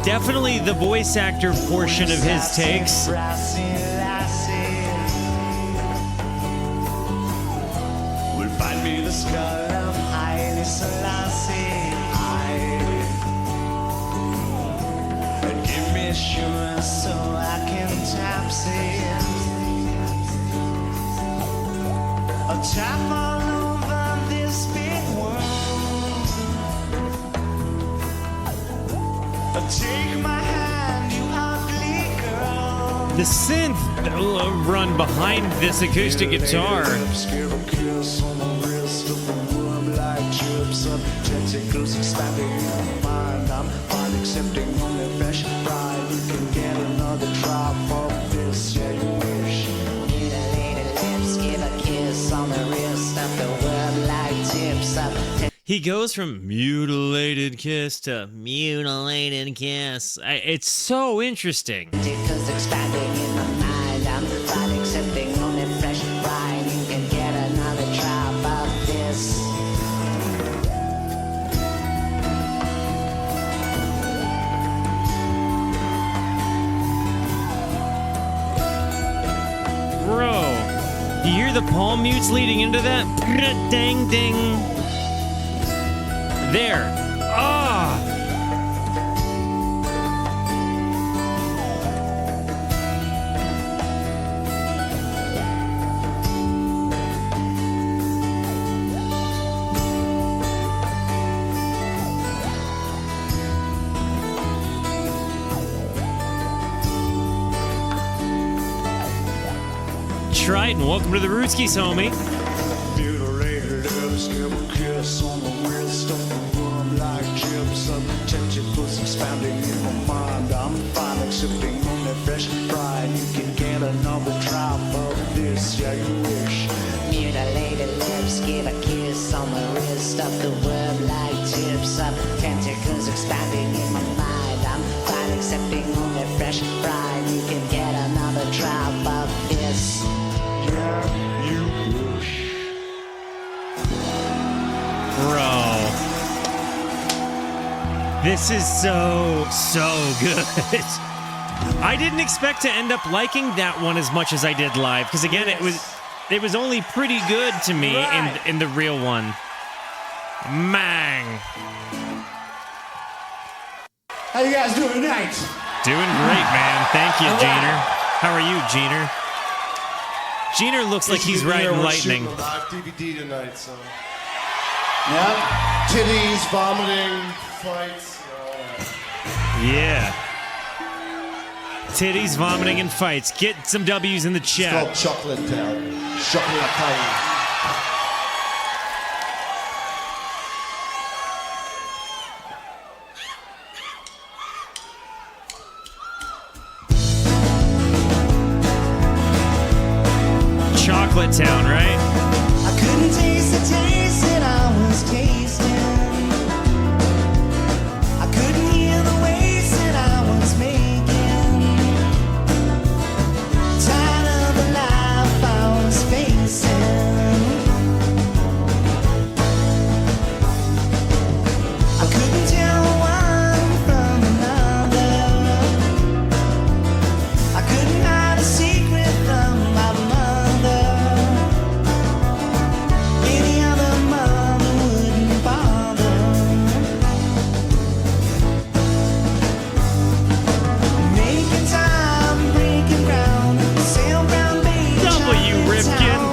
Definitely the voice actor portion of his takes. Brassy lassie will find me the skull of Haile Selassie. And give me assurance so I can tap it. A tap all over this big world. Take my hand, you ugly girl. The synth run behind this acoustic guitar. Give a kiss on the wrist of the worm like chips up. Tentacles expanding in my mind. I'm fine accepting only fresh and fried. You can get another drop of this, yeah, you wish. Mutilated lips, give a kiss on the wrist of the worm like chips up. He goes from mutilated kiss to mutilated kiss. It's so interesting. Tentacles expanding in my mind. I'm fine accepting only fresh and fried. You can get another drop of this. Bro, you hear the palm mutes leading into that? Dang ding. There. Ah. Triton. Welcome to the Rootskis, homie. Voodoo Lady lips, give a kiss on the wrist of the room like chips. Tentacles expanding in my mind. I'm finally sipping on that fresh fry. You can get another drop of this, yeah, you wish. Mutilated lips, give a kiss on the wrist of the worm like tips of tentacles expanding in my mind. I'm finally sipping on that fresh fry. You can get another drop of this. Yeah, you wish. Bro. This is so good. I didn't expect to end up liking that one as much as I did live, because again, it was only pretty good to me in the real one. Mang. How you guys doing tonight? Doing great, man. Thank you, Jeaner. How are you, Jeaner? Jeaner looks like he's riding lightning. We're shooting a live DVD tonight, so. Yep. Titties, vomiting, fights, and all that. Yeah. Titties, vomiting, and fights. Get some W's in the It's chat. called Chocolate Town. Chocolate Town. Chocolate Town, right? I couldn't taste the taste that I was tasting. I couldn't hear the waste that I was making. Tired of the life I was facing. I couldn't tell one from another. I couldn't hide a secret from my mother. Any other mother wouldn't bother. Making time, breaking ground, sail round Bay W. Ripken. Town.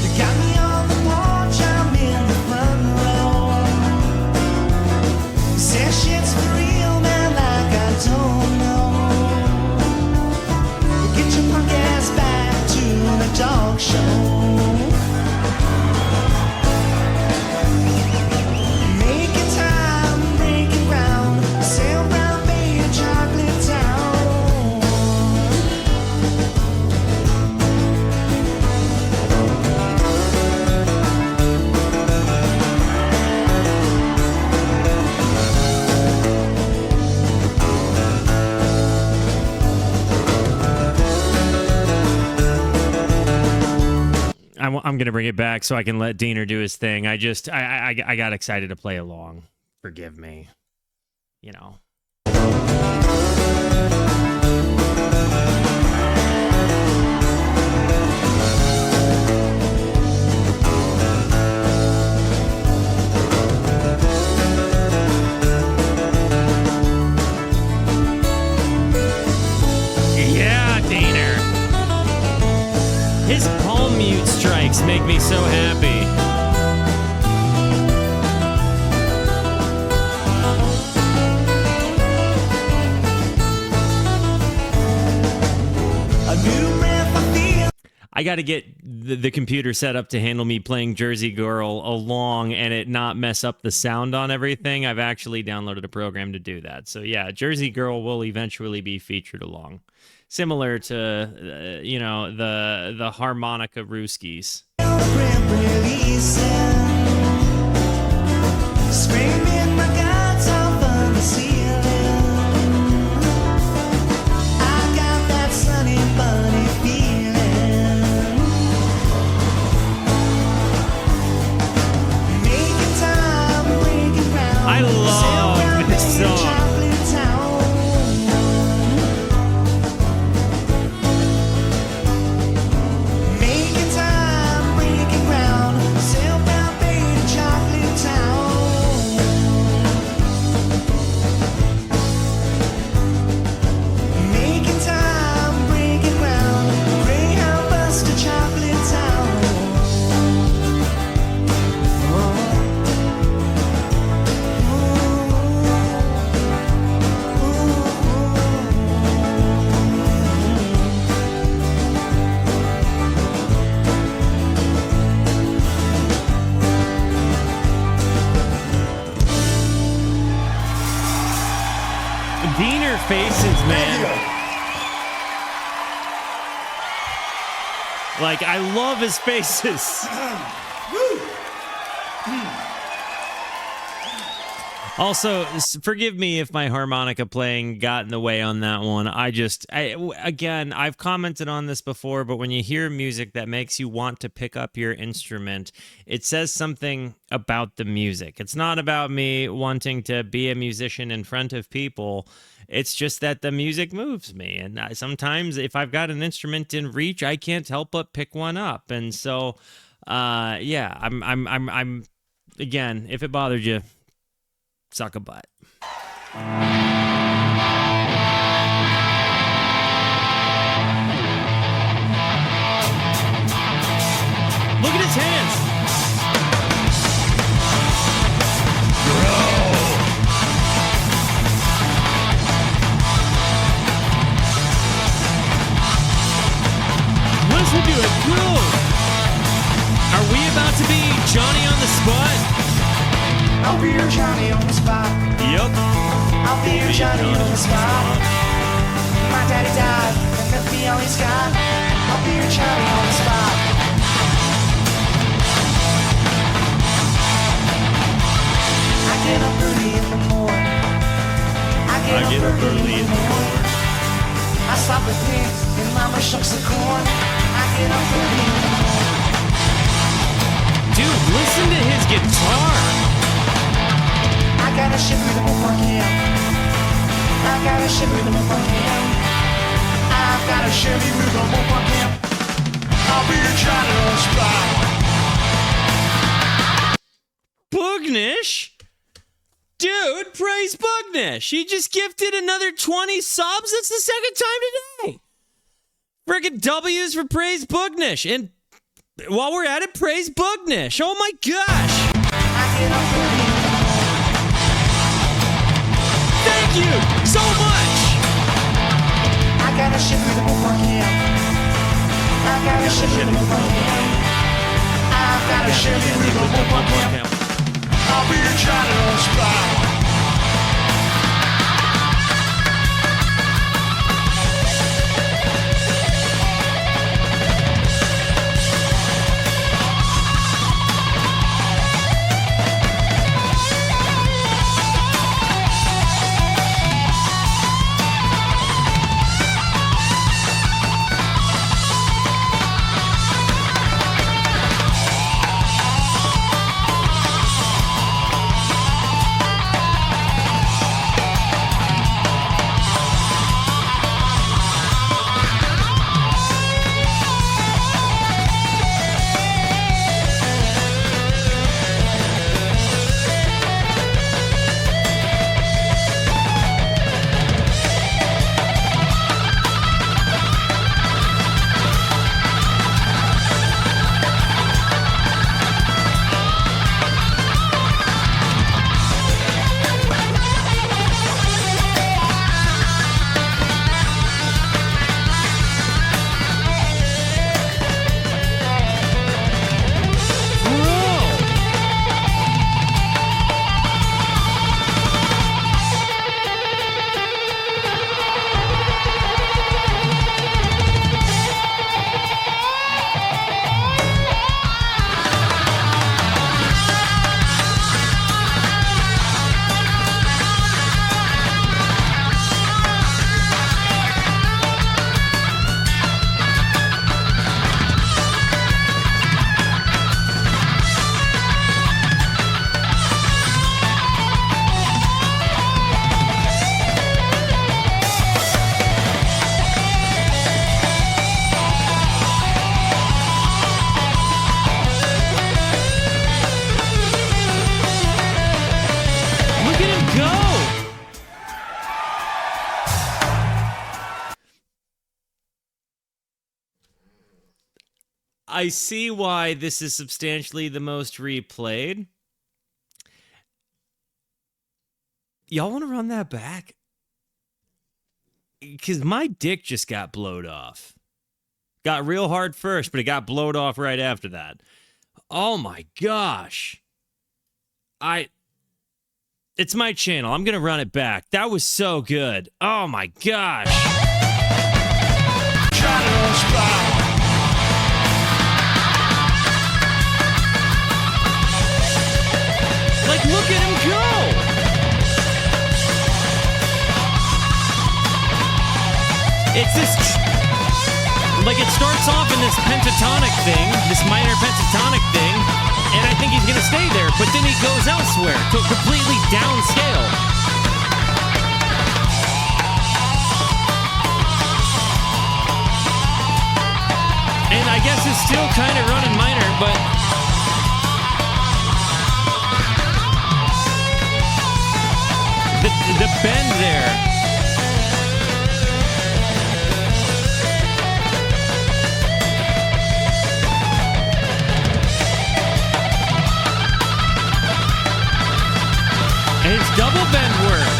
You got me on the porch, I'm in the front row. You said shit's for real, man, like I don't know. Get your punk ass back to the dog show. Making time, breaking ground, sail round Bay to Chocolate Town. I'm gonna bring it back so I can let Diener do his thing. I got excited to play along. Forgive me. You know. Yeah, Diener. His palm mute strikes make me so happy. A new breath I feel. I got to get the computer set up to handle me playing Jersey Girl along and it not mess up the sound on everything. I've actually downloaded a program to do that. So yeah, Jersey Girl will eventually be featured along. Similar to, the harmonica Rooskies. Breath releasing. Screaming my guts off of the ceiling. I got that sunny bunny feeling. Making time, breaking ground. I love this song. Making time, breaking ground. Sail man. Thank you. Like, I love his faces. Also, forgive me if my harmonica playing got in the way on that one. Again, I've commented on this before, but when you hear music that makes you want to pick up your instrument, it says something about the music. It's not about me wanting to be a musician in front of people. It's just that the music moves me, and sometimes if I've got an instrument in reach, I can't help but pick one up. And so, yeah, I'm again, if it bothered you, suck a butt. Look at his hands. Listen to it, groove. Are we about to be Johnny on the spot? I'll be your Johnny on the spot. Yep. I'll be your Johnny on the spot. My daddy died and left me all he's got. I'll be your Johnny on the spot. I get up early in the morning. I get up early in the morning. I stop the pigs and mama shucks the corn. I get up early in the morning. Dude, listen to his guitar. I got a shit rhythm for him. I got a shit rhythm for him. I've got a Chevy rhythm for him. I'll be your Johnny on the spot. Boognish? Dude, praise Boognish. He just gifted another 20 subs. That's the second time today. Frickin' W's for praise Boognish. And while we're at it, praise Boognish. Oh my gosh. I get up early. Thank you so much. I got a shit rhythm for him. I got a shit rhythm for him. I've got a Chevy rhythm for him. I'll be your Johnny on the spot. I see why this is substantially the most replayed. Y'all want to run that back? Because my dick just got blowed off. Got real hard first, but it got blowed off right after that. Oh my gosh. It's my channel. I'm going to run it back. That was so good. Oh my gosh. Like, look at him go. It's this, like, it starts off in this pentatonic thing, this minor pentatonic thing, and I think he's going to stay there, but then he goes elsewhere to a completely downscale. And I guess it's still kind of running minor, but the bend there. And it's double bend work.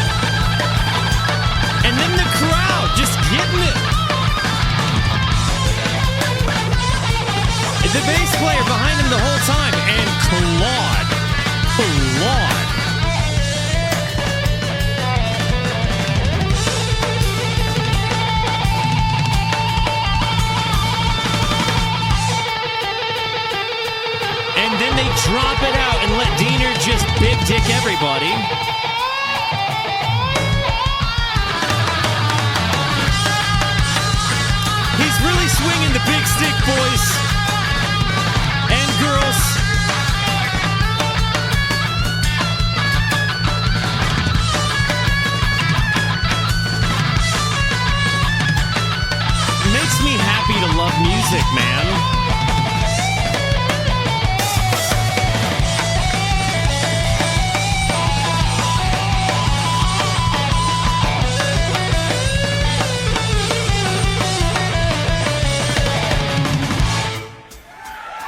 And then the crowd just getting it. The bass player behind him the whole time. And Claude. And then they drop it out and let Diener just big dick everybody. He's really swinging the big stick, boys and girls. It makes me happy to love music, man.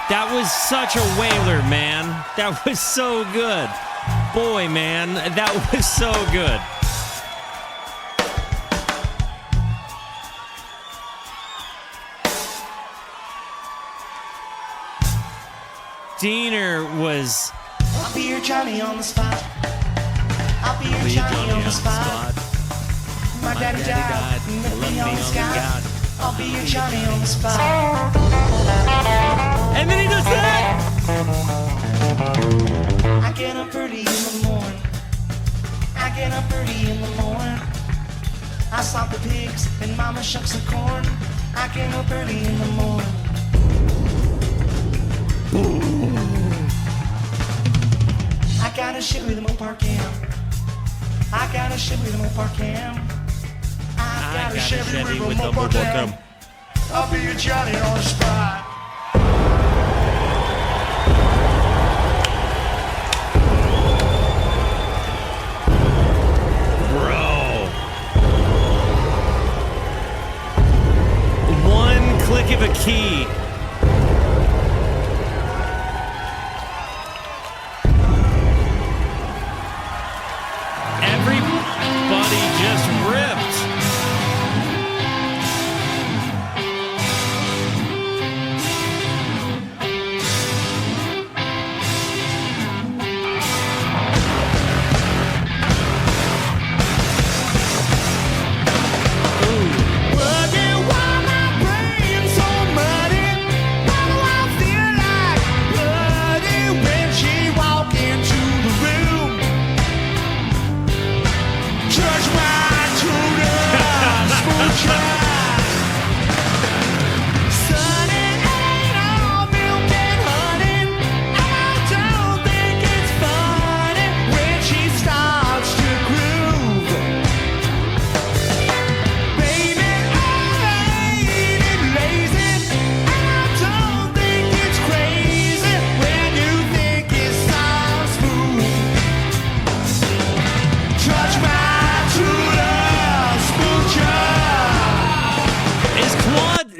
That was such a whaler, man. That was so good. Boy, man, that was so good. Diener was... I'll be your Johnny on the spot. I'll be your Johnny on the spot. My daddy died and left me on the sky. I'll be your Johnny on the spot. And then he does that! I get up early in the morning. I get up early in the morning. I slop the pigs and mama shucks the corn. I get up early in the morning. I got a shit with a Mopar cam. I got a shit with a Mopar cam. I got a Chevy with a Mopar cam. I'll be your Johnny on the spot. One click of a key. Everybody just ripped.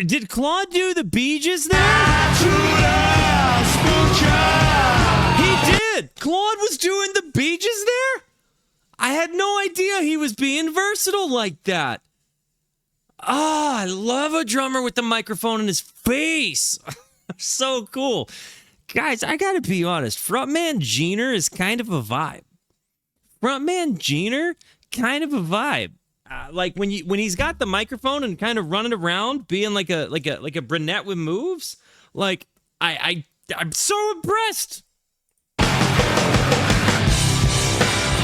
Did Claude do the Bee Gees there? He did! Claude was doing the Bee Gees there? I had no idea he was being versatile like that. Ah, I love a drummer with the microphone in his face. So cool. Guys, I gotta be honest. Frontman Diener is kind of a vibe. frontman Jeaner, kind of a vibe. Like when he's got the microphone and kind of running around, being like a brunette with moves. Like I'm so impressed.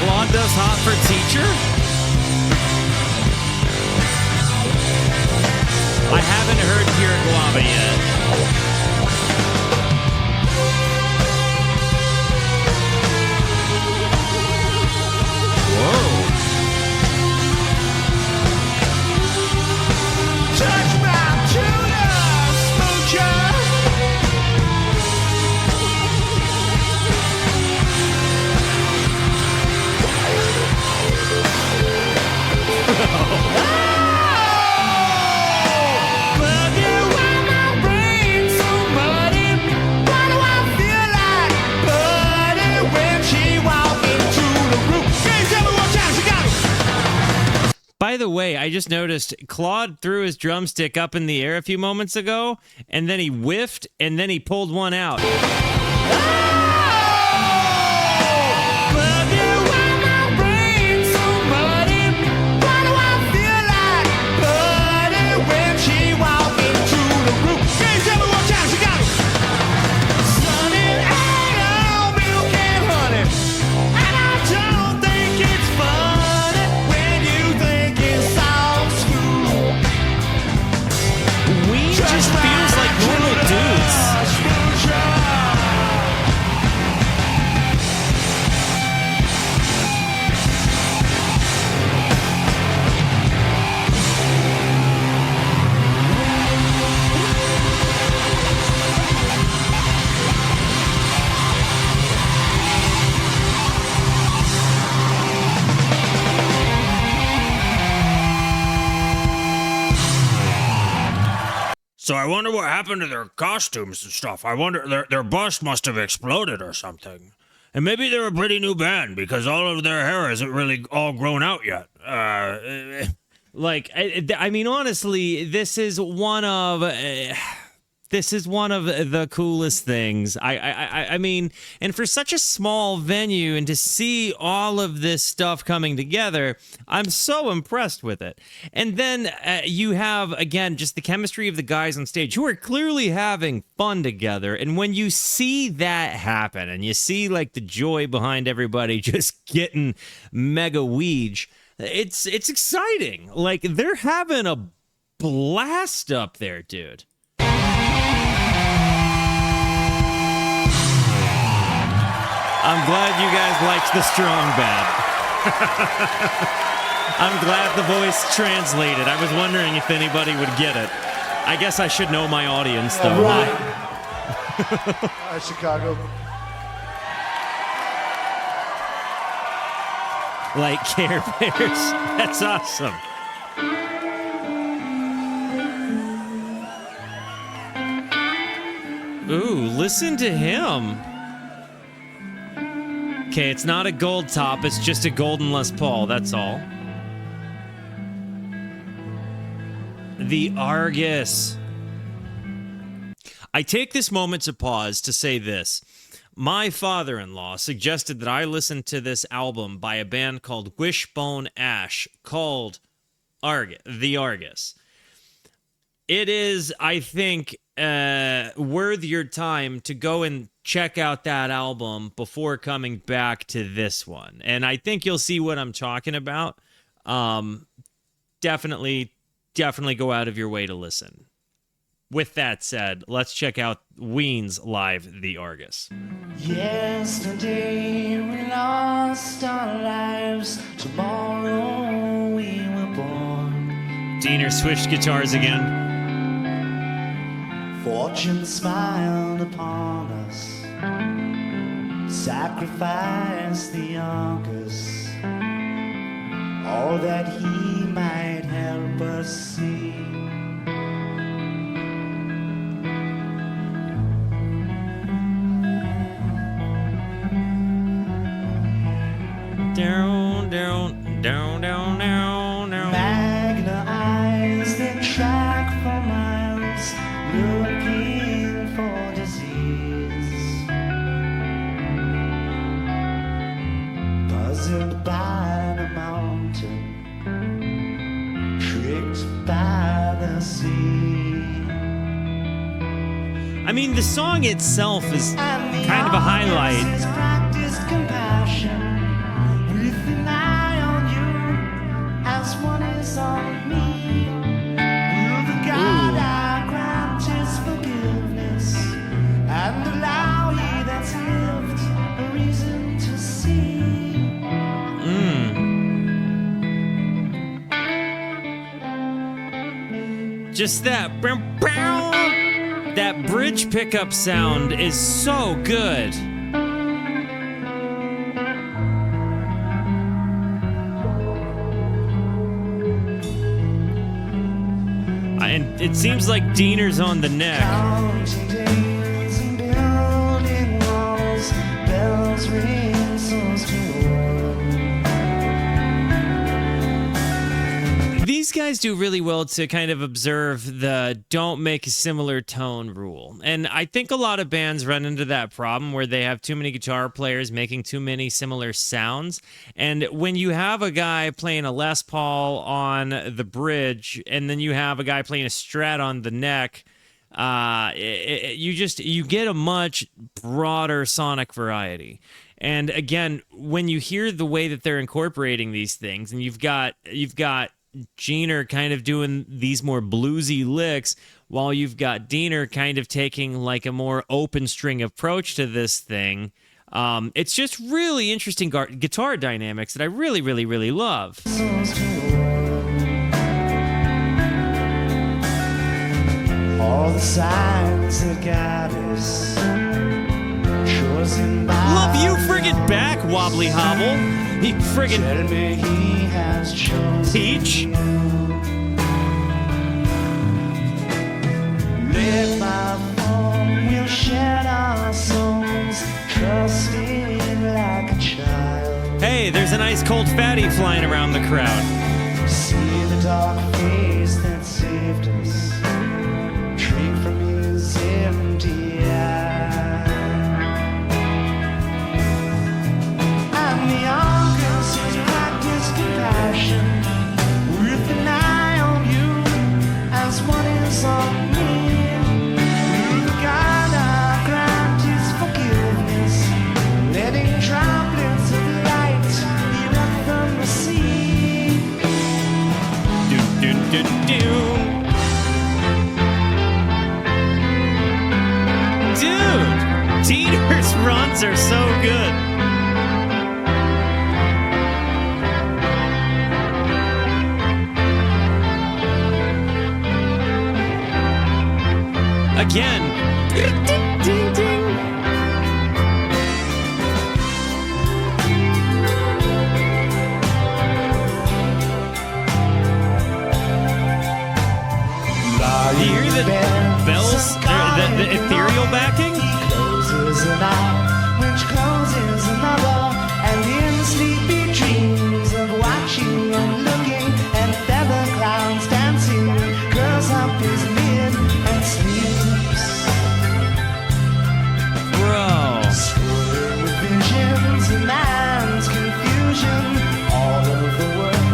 Claude does Hot for Teacher. I haven't heard Pure Guava yet. Whoa. Touch my tuna, smoocher. By the way, I just noticed Claude threw his drumstick up in the air a few moments ago, and then he whiffed, and then he pulled one out. Ween just feels like normal dudes. So I wonder what happened to their costumes and stuff. I wonder, their bust must have exploded or something. And maybe they're a pretty new band because all of their hair isn't really all grown out yet. Like, I mean, honestly, this is one of the coolest things. I mean, and for such a small venue and to see all of this stuff coming together, I'm so impressed with it. And then you have, again, just the chemistry of the guys on stage who are clearly having fun together. And when you see that happen and you see like the joy behind everybody just getting mega weege, it's exciting. Like they're having a blast up there, dude. I'm glad you guys liked the strong bad. I'm glad the voice translated. I was wondering if anybody would get it. I guess I should know my audience, though. All right, Chicago. Like Care Bears. That's awesome. Ooh, listen to him. Okay, it's not a gold top, it's just a golden Les Paul, that's all. The Argus. I take this moment to pause to say this. My father-in-law suggested that I listen to this album by a band called Wishbone Ash called The Argus. It is, I think, worth your time to go and check out that album before coming back to this one. And I think you'll see what I'm talking about. Definitely go out of your way to listen. With that said, let's check out Ween's live The Argus. Yesterday we lost our lives. Tomorrow we were born. Diener switched guitars again. Fortune smiled upon us. Sacrificed the Argus, all that he might help us see. Down. Magna eyes that track for miles, looking for disease. Buzzard by I mean, the song itself is And the kind of a highlight. artist practiced compassion with an eye on you as one is on me. Will the God I grant his forgiveness and allow he that's lived a reason to see? Just that bridge pickup sound is so good. And it seems like Diener's on the neck. Counting days and building walls, bells ring, souls to These guys do really well to kind of observe the don't make a similar tone rule. And I think a lot of bands run into that problem where they have too many guitar players making too many similar sounds. And when you have a guy playing a Les Paul on the bridge and then you have a guy playing a Strat on the neck, you get a much broader sonic variety. And again, when you hear the way that they're incorporating these things, and you've got Jeaner kind of doing these more bluesy licks, while you've got Diener kind of taking like a more open string approach to this thing. It's just really interesting guitar dynamics that I really, really, really love. all the signs that guide us. Chosen by Love you friggin' back, Wobbly Hobble. He friggin' Tell me he has chosen Peach. you. Let my form will shed our souls, trusting like a child. Hey, there's an ice cold fatty flying around the crowd. See the dark face that saved us, shrink from his empty eye. And the August has practiced compassion with an eye on you as one is on me. With God I grant his forgiveness, letting droplets of light erupt from the sea. Do, do, do, do. Dude, Diener's runs are so good. Again. Ding, ding, ding. Do you hear the bells, the ethereal backing? Closes an eye, which closes another, and in sleepy dreams of watching and looking, and feather clouds dancing, curls up his lid and sleeps. Bro. Swirling with visions and man's confusion, all of the work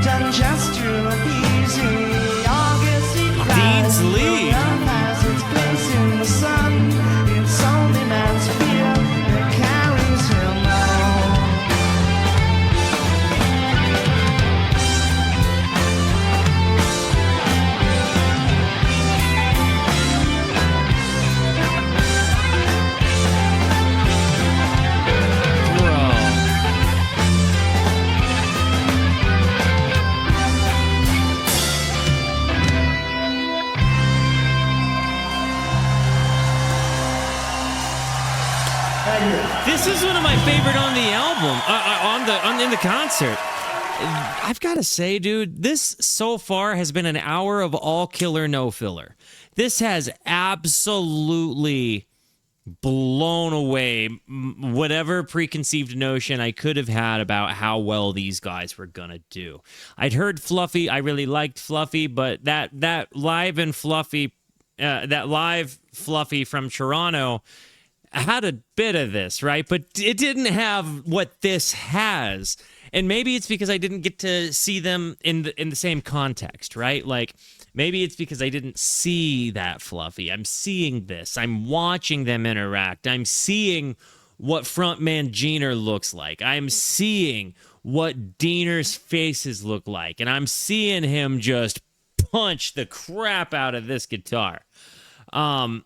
done just to appease him. August he cries, Dean's "No lead." love has its place in the sun. It's only man's fear that carries him on. Bro. This is one of my favorite on the album, in the concert. I've got to say, dude, this so far has been an hour of all killer, no filler. This has absolutely blown away whatever preconceived notion I could have had about how well these guys were gonna do. I'd heard Fluffy, I really liked Fluffy, but that live Fluffy from Toronto had a bit of this, right? But it didn't have what this has. And maybe it's because I didn't get to see them in the same context, right? Like Maybe it's because I didn't see that Fluffy. I'm seeing this. I'm watching them interact. I'm seeing what frontman Jeaner looks like. I'm seeing what Diener's faces look like. And I'm seeing him just punch the crap out of this guitar. I'm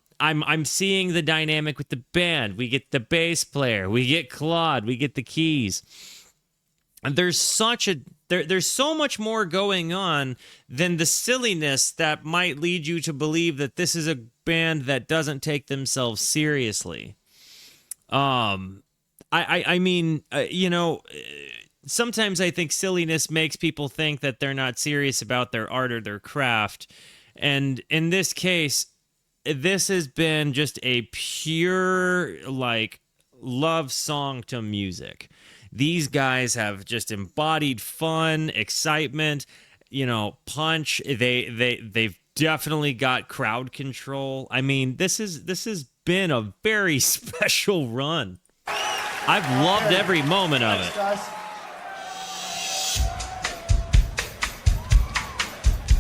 seeing the dynamic with the band. We get the bass player. We get Claude. We get the keys. And there's there's so much more going on than the silliness that might lead you to believe that this is a band that doesn't take themselves seriously. I mean, you know, sometimes I think silliness makes people think that they're not serious about their art or their craft. And in this case, this has been just a pure, like, love song to music. These guys have just embodied fun, excitement, you know, punch. They've definitely got crowd control. I mean, this has been a very special run. I've loved every moment of it.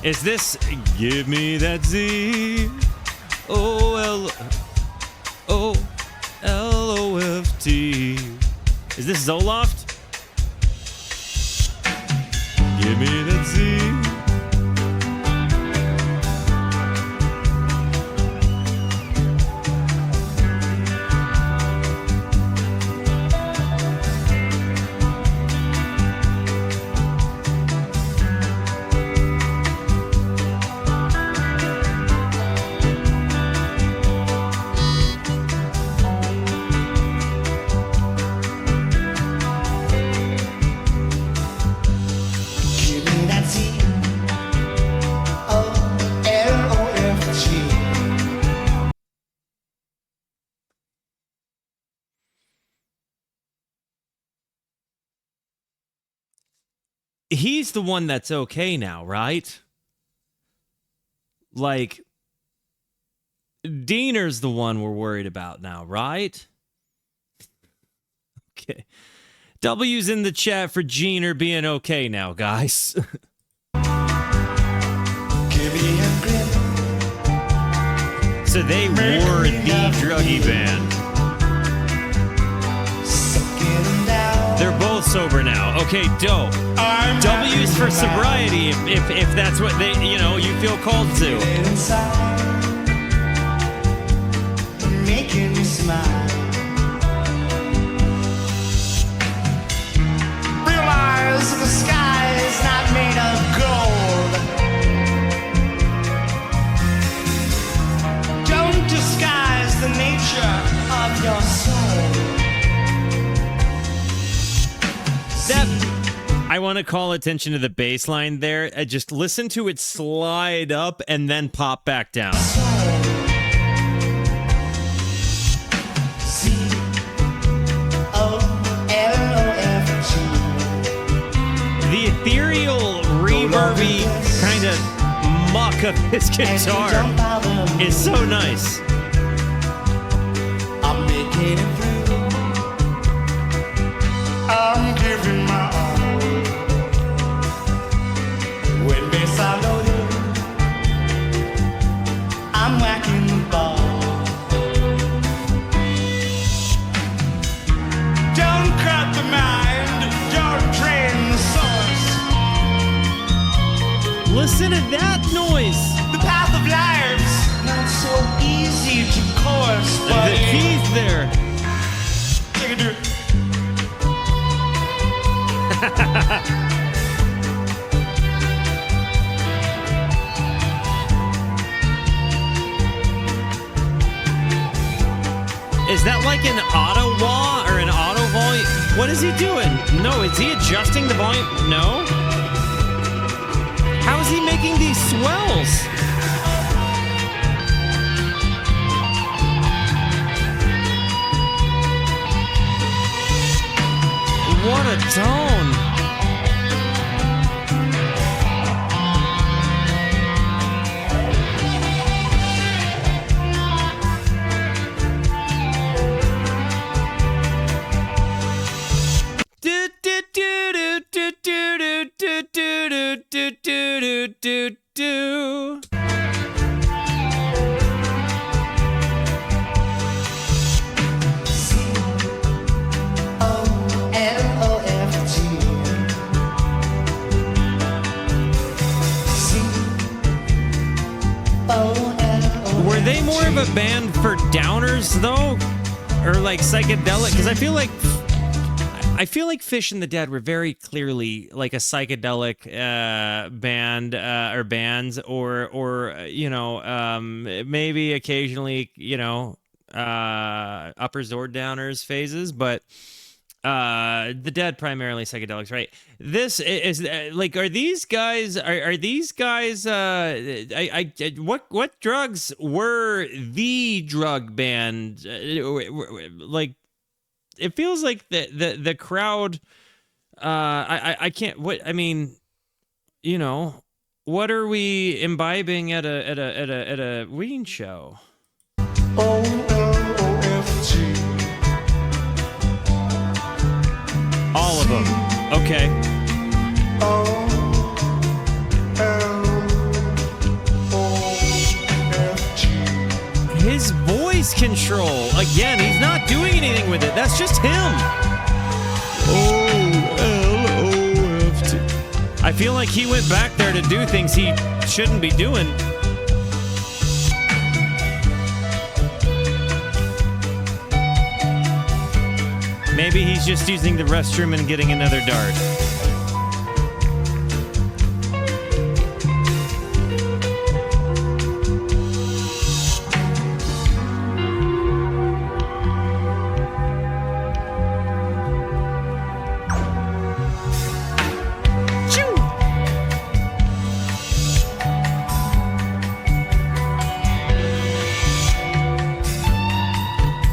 Is this Give Me That Z? O-L-O-F-T. Is this Zoloft? Give me that Z. He's the one that's okay now, right? Like, Diener's the one we're worried about now, right? Okay. W's in the chat for Jeaner being okay now, guys. So they were the druggy band. They're both sober now. Okay, dope. W's for sobriety if that's what they, you know, you feel called to. Making me smile. Realize the sky is not made of gold. Don't disguise the nature of your soul. I want to call attention to the bass line there. Just listen to it slide up and then pop back down. The ethereal, reverby kind of muck of his guitar is so nice. I'm making it through. I'm giving my all. When bass I loaded, I'm whacking the ball. Don't cut the mind, don't drain the source. Listen to that noise. The path of life's not so easy to course, but The keys there. take it to Is that like an auto wah or an auto volume? What is he doing? No, is he adjusting the volume? No? How is he making these swells? What a tone. Do. Were they more of a band for downers though, or like psychedelic? Because I feel like Fish and the Dead were very clearly like a psychedelic band or bands, or maybe occasionally uppers or downers phases, but the Dead primarily psychedelics, right? This is like, are these guys what drugs were the drug band? Like, it feels like the crowd. I can't. What I mean, what are we imbibing at a Ween show? OLOFG. All of them. Okay. OLOFG. His voice control. Again, he's not doing anything with it. That's just him. OLOFT. I feel like he went back there to do things he shouldn't be doing. Maybe he's just using the restroom and getting another dart.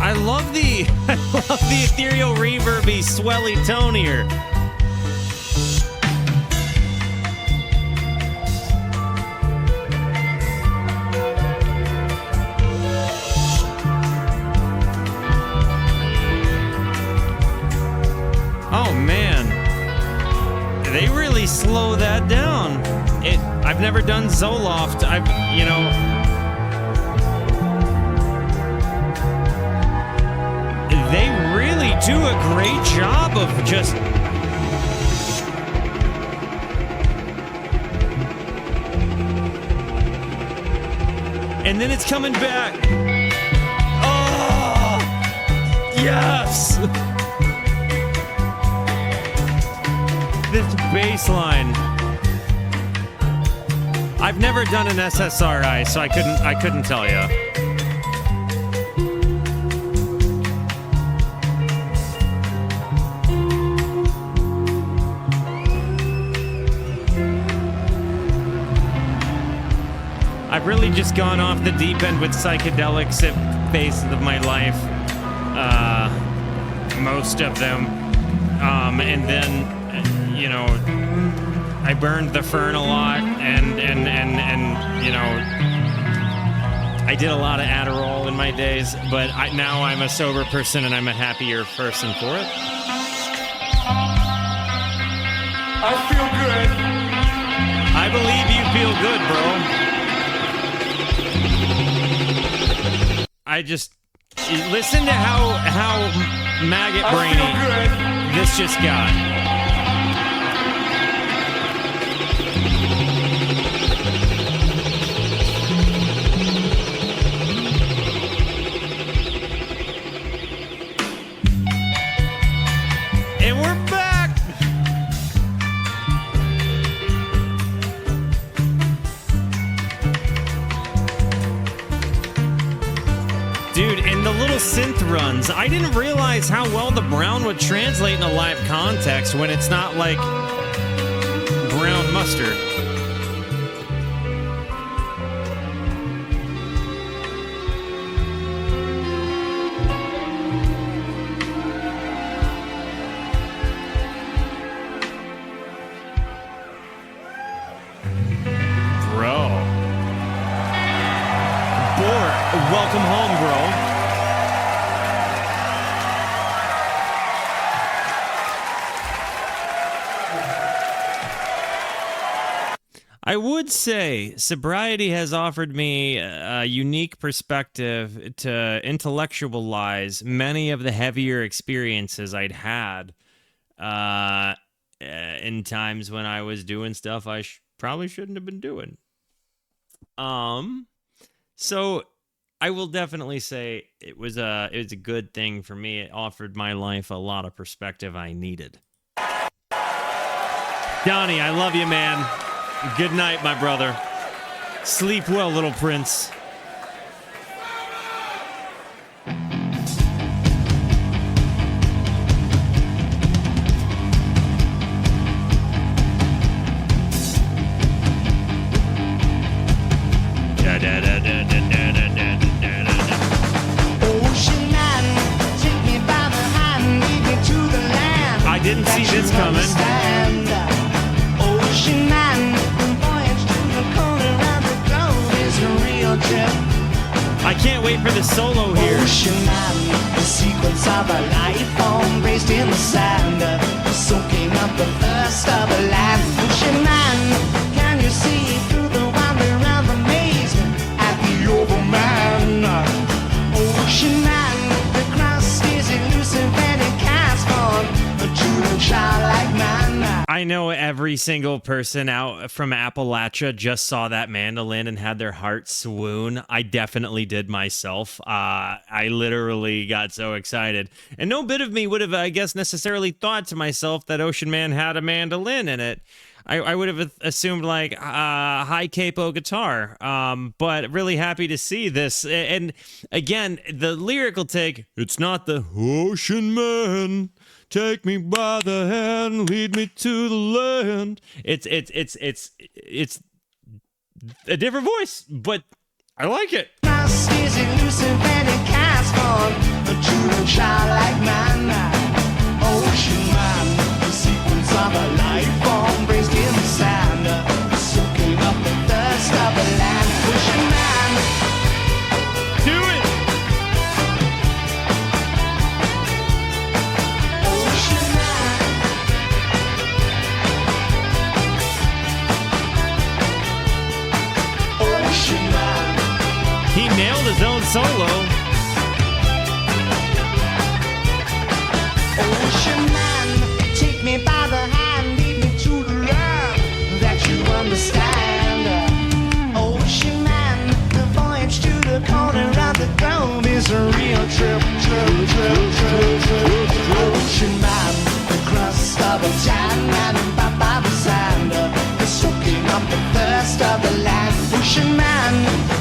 I love the ethereal reverby swelly tone here. Oh man, they really slow that down. I've never done Zoloft. They really do a great job of just... And then it's coming back. Oh, yes! This bass line. I've never done an SSRI, so I couldn't tell you. I've really just gone off the deep end with psychedelics at phases of my life, most of them, and then, I burned the fern a lot, and I did a lot of Adderall in my days, but now I'm a sober person and I'm a happier person for it. I feel good. I believe you feel good, bro. I just listen to how maggot brainy this just got. And we're back. Dude, and the little synth runs. I didn't realize how well the brown would translate in a live context when it's not like brown mustard. Bro. Bort, welcome home, bro. I would say sobriety has offered me a unique perspective to intellectualize many of the heavier experiences I'd had in times when I was doing stuff I probably shouldn't have been doing. So I will definitely say it was a good thing for me. It offered my life a lot of perspective I needed. Donnie, I love you, man. Good night, my brother. Sleep well, little prince. I didn't see this coming. Ocean man, voyage to the corner of the globe is a real trip. I can't wait for the solo here. Ocean man, the sequence of a life form raised in the sand, soaking up the thirst of a land. Ocean man, can you see through the wonder of amazement at the overman? Ocean man, the crust is elusive and it casts forth a true childlike man. I know every single person out from Appalachia just saw that mandolin and had their heart swoon. I definitely did myself. I literally got so excited. And no bit of me would have, I guess, necessarily thought to myself that Ocean Man had a mandolin in it. I would have assumed like high capo guitar, but really happy to see this. And again, the lyrical take, it's not the Ocean Man, take me by the hand, lead me to the land. It's a different voice, but I like it. Crust is elusive and it casts forth a true childlike man. Ocean man, the sequence of a life form raised in the sand, soaking up the thirst of a land. Ocean man, Do it. ocean man, ocean man. He nailed his own solo. Ocean man, take me by the hand, lead me to the land that you understand. Ocean man, the voyage to the corner of the globe is a real trip. Ocean man, the crust of a tan man by the sand, soaking up the thirst of the land. Ocean man,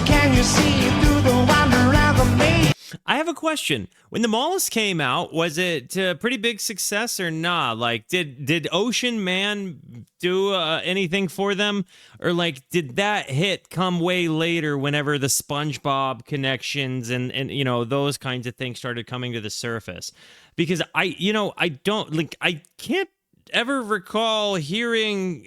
can you see through the wonder of the maze? I have a question. When the Mollusk came out, was it a pretty big success or not? Like, did Ocean Man do anything for them? Or, like, did that hit come way later whenever the SpongeBob connections and you know, those kinds of things started coming to the surface? Because I can't ever recall hearing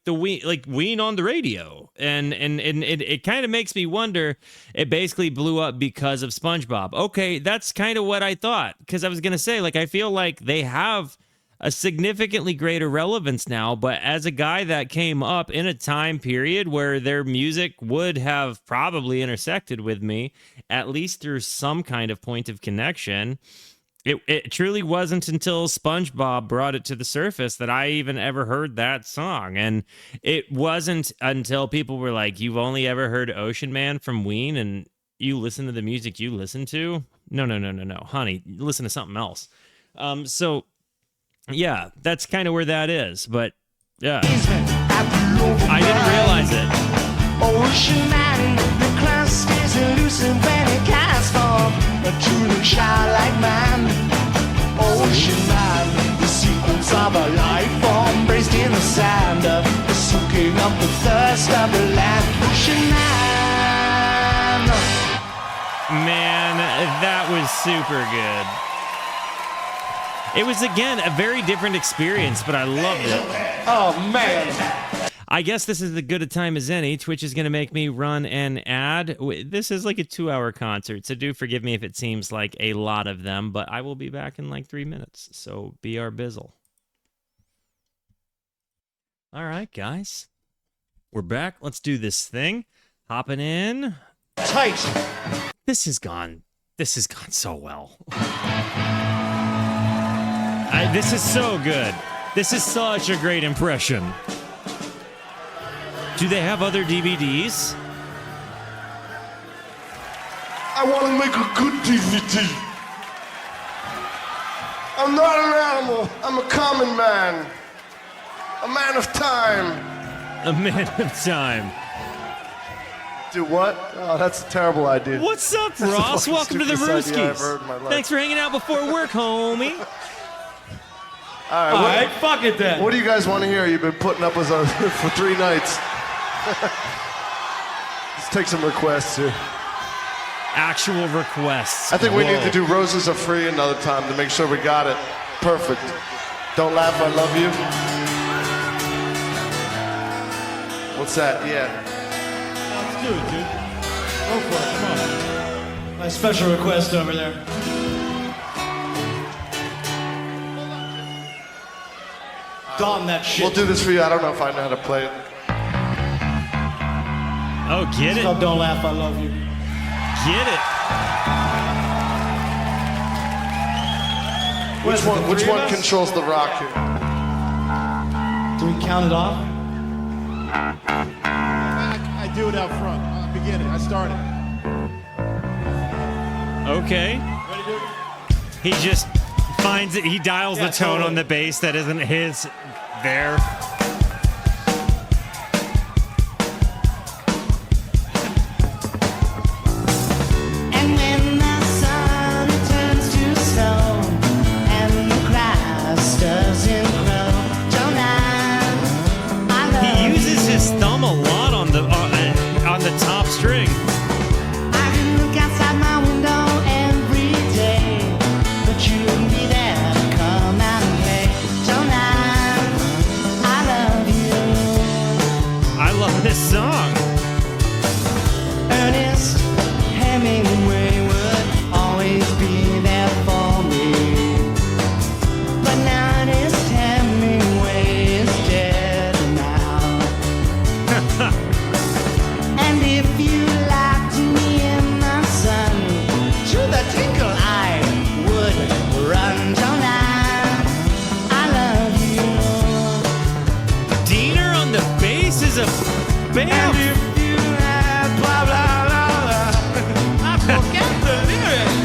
Ween on the radio, and it kind of makes me wonder. It basically blew up because of SpongeBob. Okay, that's kind of what I thought, because I was gonna say, like, I feel like they have a significantly greater relevance now, but as a guy that came up in a time period where their music would have probably intersected with me, at least through some kind of point of connection, It truly wasn't until SpongeBob brought it to the surface that I even ever heard that song. And it wasn't until people were like, you've only ever heard Ocean Man from Ween and you listen to the music you listen to? No. Honey, listen to something else. So, yeah, that's kind of where that is. But, yeah, I didn't realize it. Ocean man, the crust is elusive and it casts forth a truly childlike man. Ocean man, the sequence of a life form raised in the sand, soaking up the thirst of the land. Ocean man. Man, that was super good. It was, again, a very different experience, but I loved it. Oh, man. I guess this is as good a time as any. Twitch is going to make me run an ad. This is like a 2-hour concert, so do forgive me if it seems like a lot of them, but I will be back in like 3 minutes, so be our bizzle. All right, guys. We're back. Let's do this thing. Hopping in. Tight. This has gone so well. This is so good. This is such a great impression. Do they have other DVDs? I want to make a good DVD. I'm not an animal. I'm a common man. A man of time. A man of time. Do what? Oh, that's a terrible idea. What's up, That's the Ross? fucking Welcome to the stupidest idea I've heard in my Rooskies. life. Thanks for hanging out before work, homie. All Alright, fuck it then. What do you guys want to hear? You've been putting up with us for 3 nights. Let's take some requests here. Actual requests. I think we Whoa. need to do Roses Are Free another time to make sure we got it perfect. Don't Laugh, I Love You. What's that? Yeah. Let's do it, dude. Go for it, come on. My special request over there. Don that shit. We'll do this for you. I don't know if I know how to play it. Oh, get It's it. called Don't Laugh, I Love You. Get it. Which one controls the rock here? Do we count it off? I do it out front. Beginning. I started. Okay. Ready, dude? He just finds it. He dials Yeah, the tone totally. on the bass that isn't his there. And when the sun turns to snow and the grass doesn't grow, don't I He love uses his thumb a lot on the top string. I can look outside my window every day, but you wouldn't be there to come out and play. Don't I love you. I love this song. Ernest Hemingway would always be there for me, but now Ernest Hemingway is dead now. And if you locked me in the sun, to the tinkle I would run. Don't I love you. Diener on the bass is a bam. And if you had blah blah blah blah, I forget the lyrics.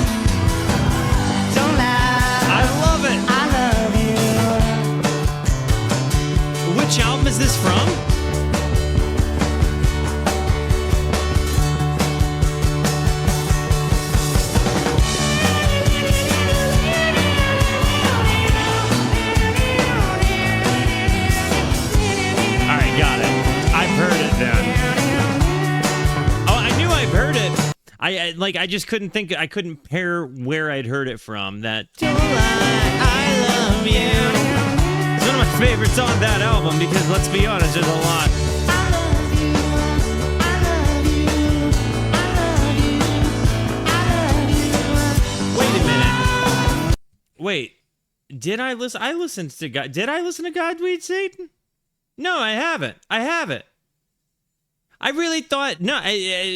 Don't lie. I love it. I love you. Which album is this from? All right, got it. I've heard it then. Oh, I knew I've heard it. I just couldn't think. I couldn't pair where I'd heard it from. That Don't lie. I love you. it's one of my favorites on that album because let's be honest, there's a lot. I love you. I love you. I love you. I love you. Wait a minute. Wait, did I listen? I listened to God. Did I listen to Godweed Satan? No, I haven't. I haven't. I really thought no.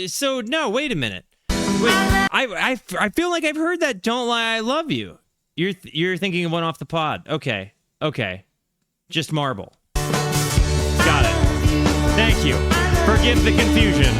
So no. Wait a minute. Wait, I feel like I've heard that. Don't lie, I love you. You're thinking of one off the pod. Okay. Just marble. Got it. Thank you. Forgive the confusion.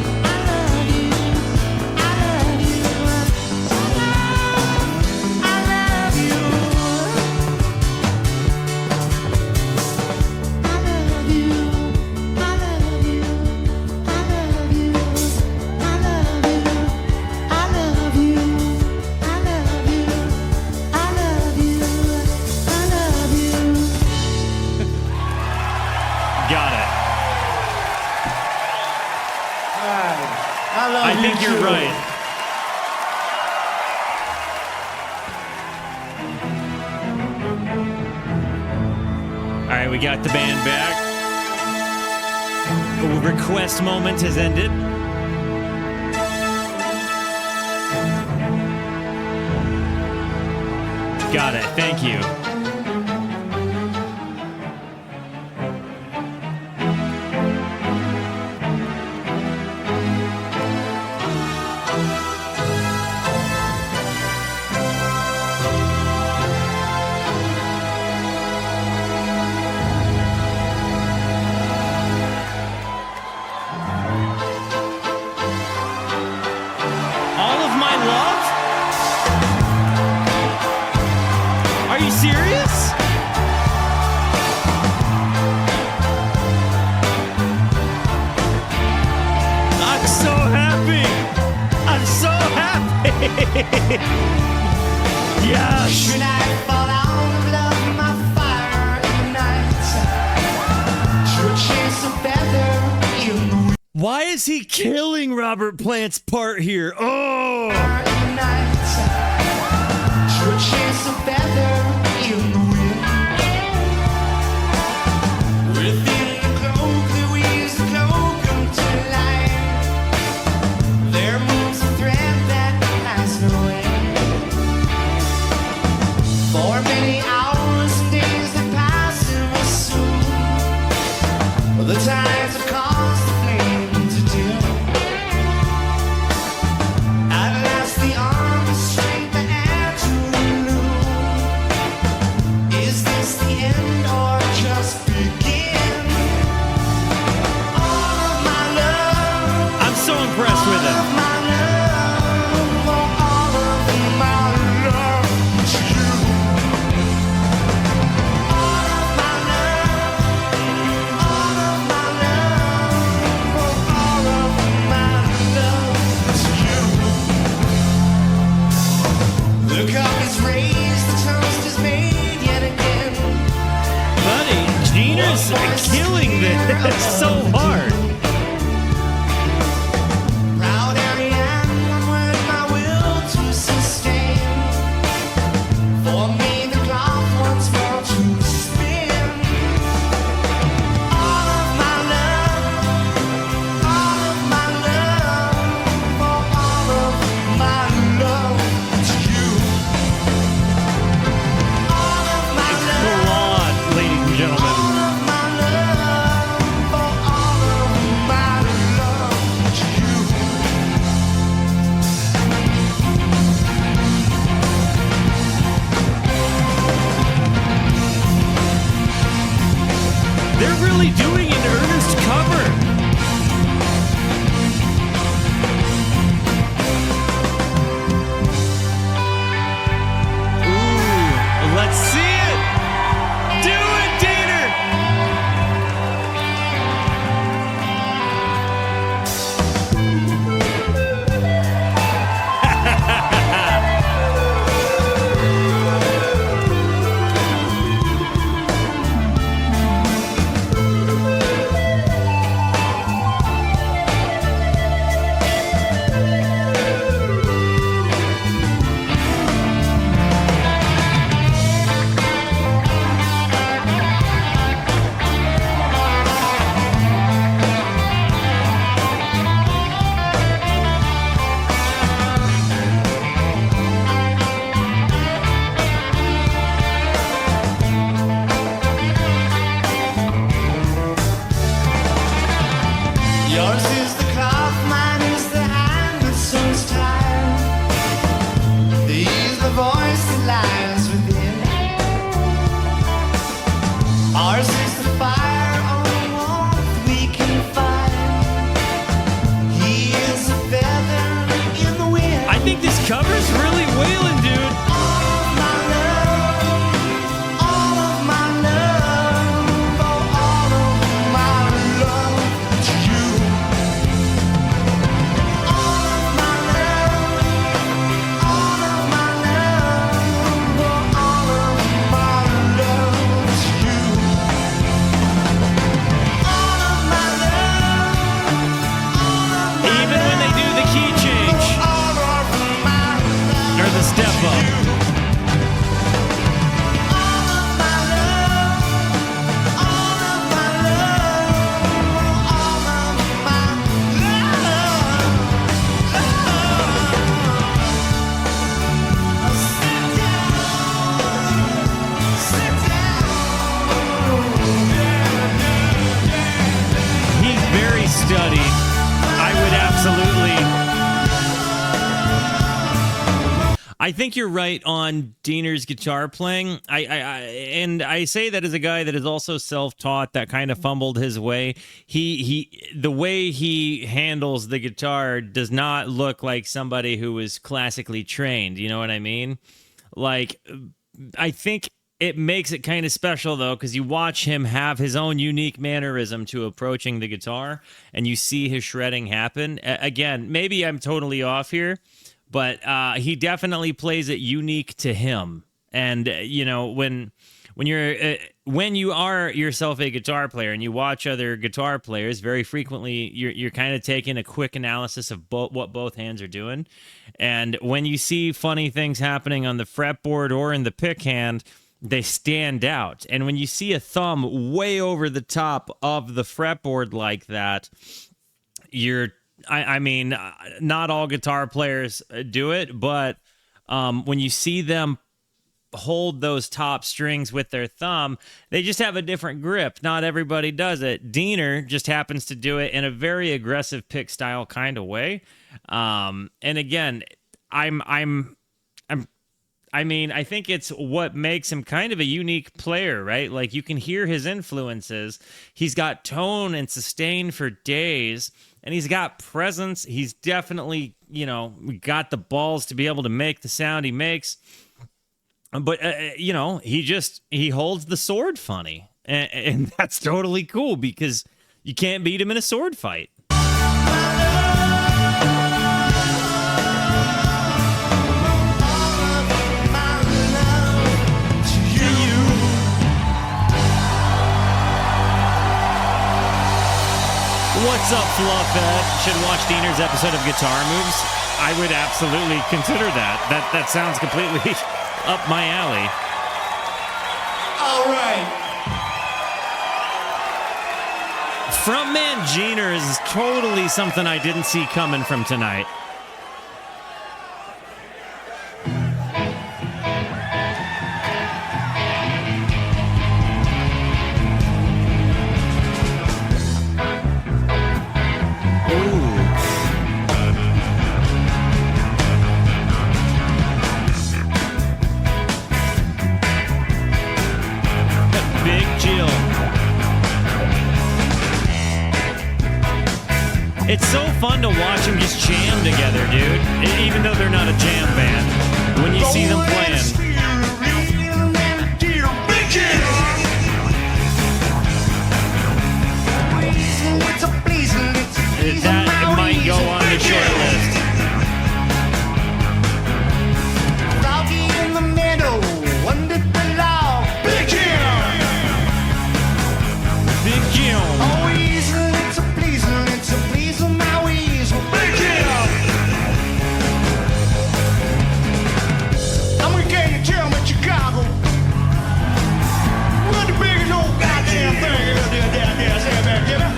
Got it. I think you're right. All right, we got the band back. The request moment has ended. Got it. Thank you. Yes! Should I fall out of love, my fire in the night? Should chase a feather in the wind Why is he killing Robert Plant's part here? Oh! in the night? Should chase a feather in the wind? Within the cloak that weaves the cloak unto light, there moves a thread that has no end. For many hours and days that pass in the soon, the tides have caused the flame to dim. At last the arm is straight, the air to illume. Is this the end or just begin? All of my love, I'm so impressed with him. my love, all of my love to you. All of my love, all of my love, all of my love to you. The cup is raised, the toast is made yet again. Buddy, Gina's killing this so hard. Proud Ariane, one word my will to sustain. For me the cloth once more to spin. All of my love, all of my love, for all of my love to you. All of my Come love, on, ladies and gentlemen. all of my love, for all of my love to you. They're really doing an earnest cover. Ooh, let's see it. Do it, Dieter. Yours is the cloth, mine is the hand that sews time. These the voice that lies within. Ours is the fire, only warmth we can find. He is a feather in the wind. I think this cover's really wailing, dude. All of my love, all of my love, oh, all of my love to you. All of my love, all of my love, oh, all of my love to you. All of my love, all of my Even when they do the key change all of my love. or the step up. He's very studied. I would absolutely. I think you're right on Diener's guitar playing. I say that as a guy that is also self-taught, that kind of fumbled his way. The way he handles the guitar does not look like somebody who was classically trained. You know what I mean? Like, I think it makes it kind of special, though, because you watch him have his own unique mannerism to approaching the guitar, and you see his shredding happen. Again, maybe I'm totally off here, but he definitely plays it unique to him. And you know, when you are yourself a guitar player and you watch other guitar players, very frequently you're kind of taking a quick analysis of what both hands are doing. And when you see funny things happening on the fretboard or in the pick hand, they stand out. And when you see a thumb way over the top of the fretboard like that, I mean, not all guitar players do it, but when you see them hold those top strings with their thumb, they just have a different grip. Not everybody does it. Diener just happens to do it in a very aggressive pick style kind of way. And again, I mean, I think it's what makes him kind of a unique player, right? Like, you can hear his influences. He's got tone and sustain for days, and he's got presence. He's definitely, you know, got the balls to be able to make the sound he makes. But, you know, he holds the sword funny. And that's totally cool because you can't beat him in a sword fight. What's up, Fluffhead? Should watch Diener's episode of Guitar Moves. I would absolutely consider that. That sounds completely up my alley. All right. Frontman Diener is totally something I didn't see coming from tonight. It's so fun to watch them just jam together, dude. Even though they're not a jam band. When you see them playing. That might go on the short list. Froggy in the meadow, under the log. Big Jim! Big Jim! Oh, weasel, it's a pleasing my weasel. Big Jim! I'm gonna get you Jim in Chicago. What the biggest old goddamn thing is down there, say back, Jimmy?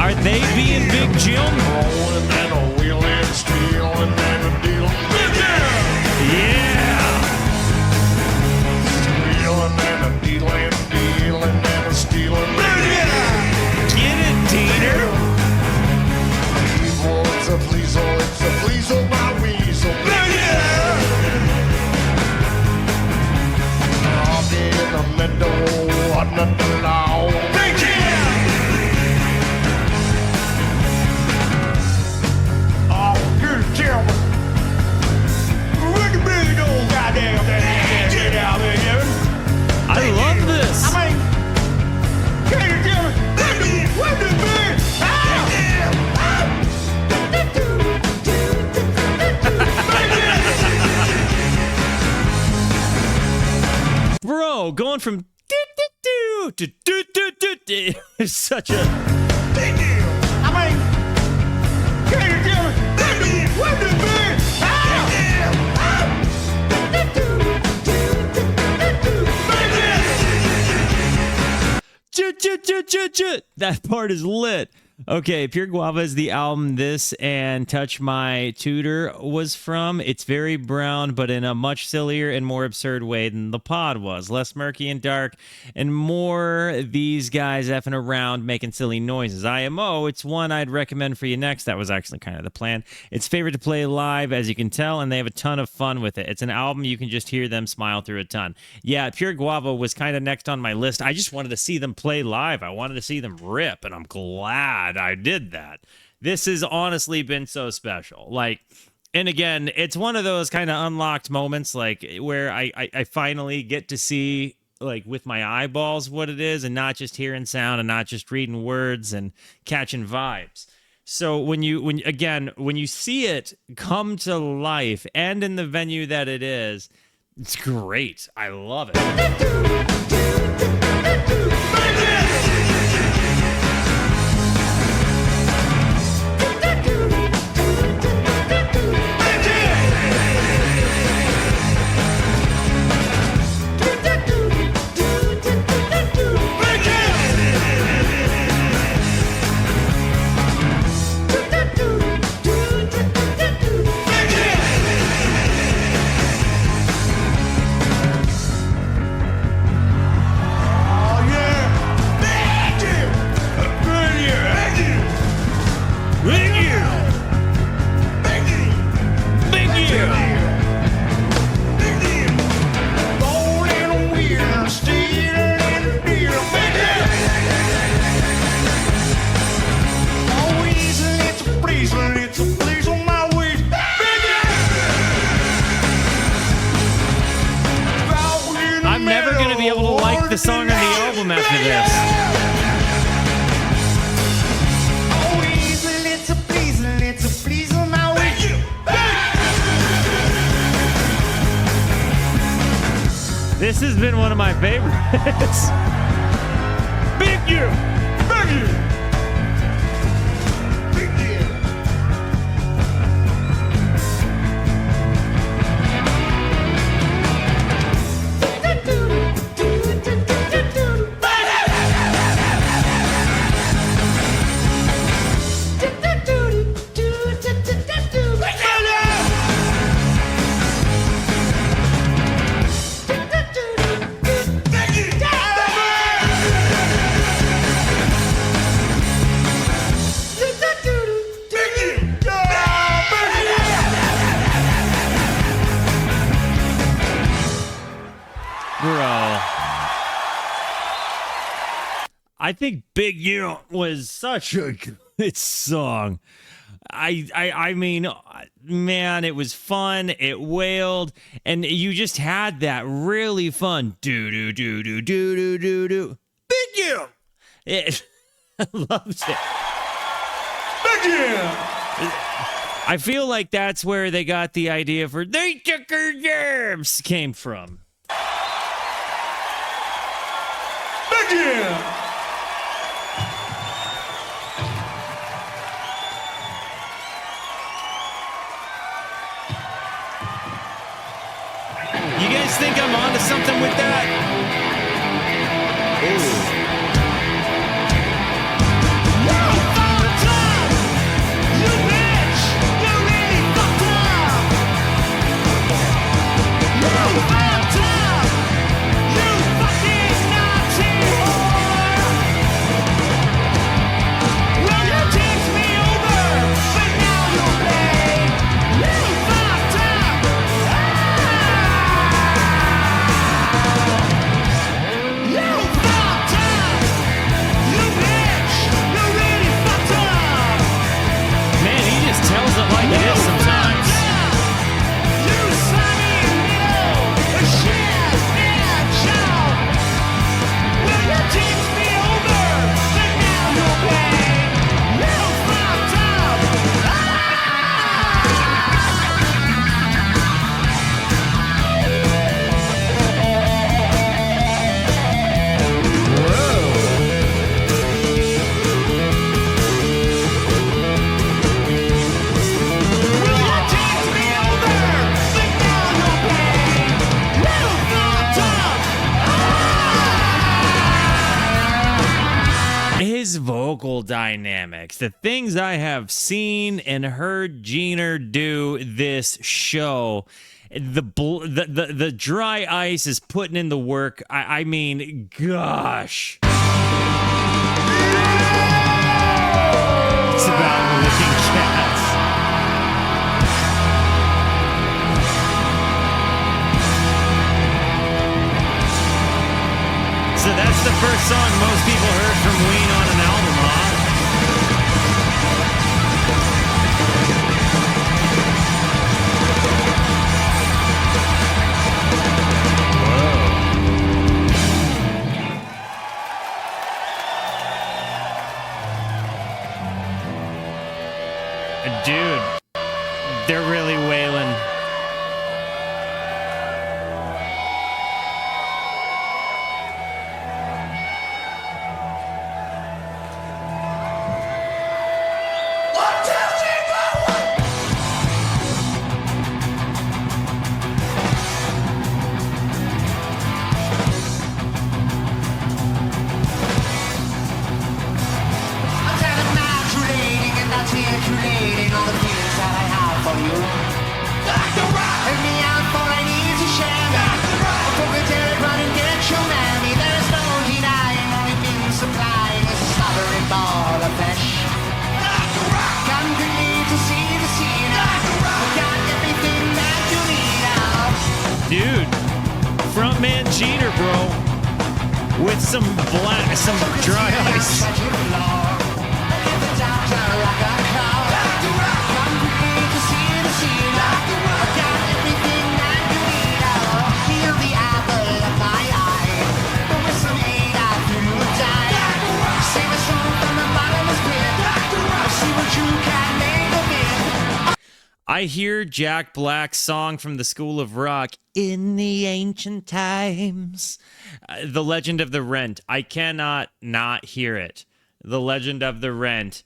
Are they being Big Jim? Rolling and a wheeling, stealing and a dealing. Big Jim! Yeah! Stealing and a dealing, dealing and a stealing. Big Jim! Get it, Diener! Evil, it's a pleasel, my weasel. Big Jim! I'll be in the meadow, under the law. Big Jim! I love this. Bro, going from do to do is such a Big deal. That part is lit. Okay, Pure Guava is the album this and Touch My Tutor was from. It's very brown, but in a much sillier and more absurd way than the pod was. Less murky and dark, and more these guys effing around making silly noises. IMO, it's one I'd recommend for you next. That was actually kind of the plan. It's favorite to play live, as you can tell, and they have a ton of fun with it. It's an album you can just hear them smile through a ton. Yeah, Pure Guava was kind of next on my list. I just wanted to see them play live. I wanted to see them rip, and I'm glad I did that. This has honestly been so special. Like, and again, it's one of those kind of unlocked moments, like where I finally get to see like with my eyeballs what it is, and not just hearing sound and not just reading words and catching vibes. So when you see it come to life and in the venue that it is, it's great. I love it. I'm never going to be able to like the song on the album after this. This has been one of my favorites. Big you! Big you! Big you! I think Big You was such a good song. I mean, man, it was fun. It wailed, and you just had that really fun do do do do do do do do. Big You. I loved it. Big You. I feel like that's where they got the idea for "They Took Her Germs" came from. Big You. You guys think I'm onto something with that? Ooh. Vocal dynamics, the things I have seen and heard Jeaner do this show, the dry ice is putting in the work. I mean, gosh, it's about licking cats. So that's the first song most people heard from Ween on an album, huh? Whoa. Dude, they're really wailing. Articulating all the feelings that I have for you. Dr. Rock! Take me out for I need to share me. Dr. Rock! Forget it, run and get your mammy. There's no denying only being supplying a slobbering ball of flesh. Dr. Rock! Come quickly to see the scene. Dr. Rock! Got everything that you need now. Dude, frontman cheater, bro. With some dry ice. I hear Jack Black's song from the School of Rock, In the Ancient Times. The Legend of the Rent. I cannot not hear it. The Legend of the Rent.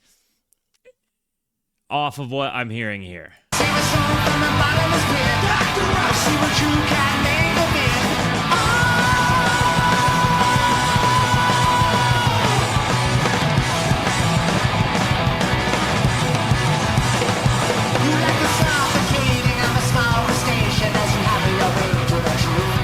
Off of what I'm hearing here. Sing a song from the bottomless pit. Dr. Rock, see what you can make of it. You like the suffocating of a small station as you have your way to the truth.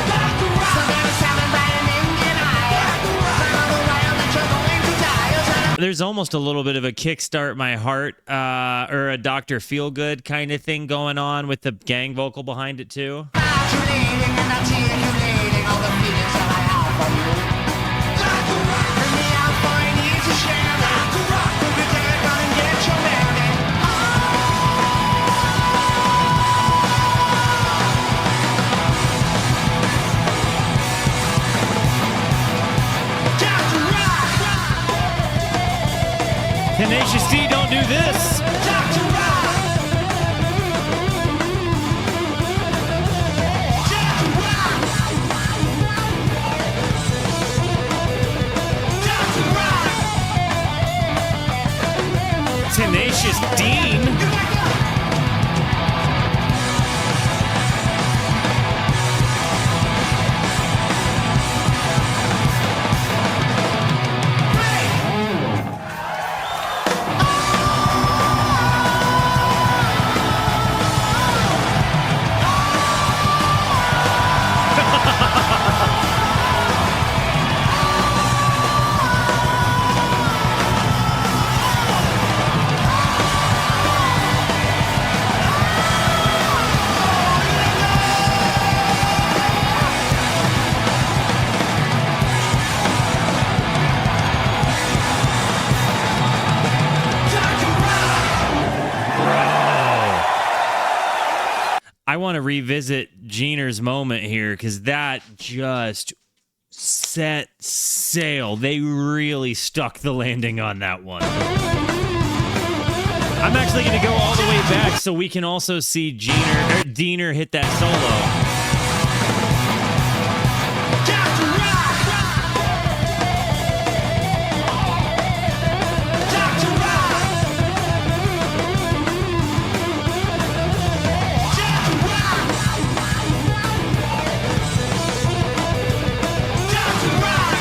Dr. Rock, so there is sounded by an Indian eye. Dr. Rock, find all the while that you're going to die. There's almost a little bit of a Kickstart My Heart or a Dr. Feelgood kind of thing going on with the gang vocal behind it too. Articulating and articulating all the feelings that I have for you. Dr. Rock, bring me out for I need to share. Dr. Rock, forget it, run and get your mammy. Dr. Rock! Tenacious D, don't do this. Dr. Rock! Dr. Rock! Dr. Rock! Tenacious Dean. I want to revisit Jeaner's moment here because that just set sail. They really stuck the landing on that one. I'm actually going to go all the way back so we can also see Diener hit that solo. Dr. Rock! Dr. Rock! Dr. Rock! Dr. Rock!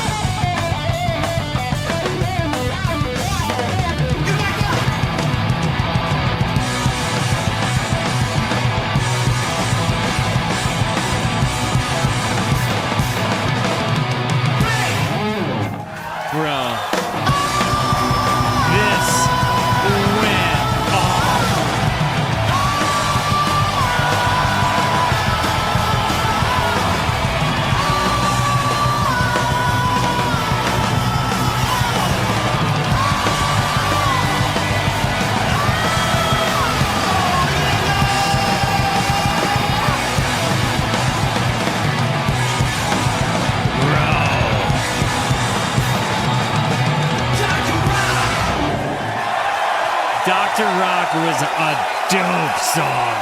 After Rock was a dope song.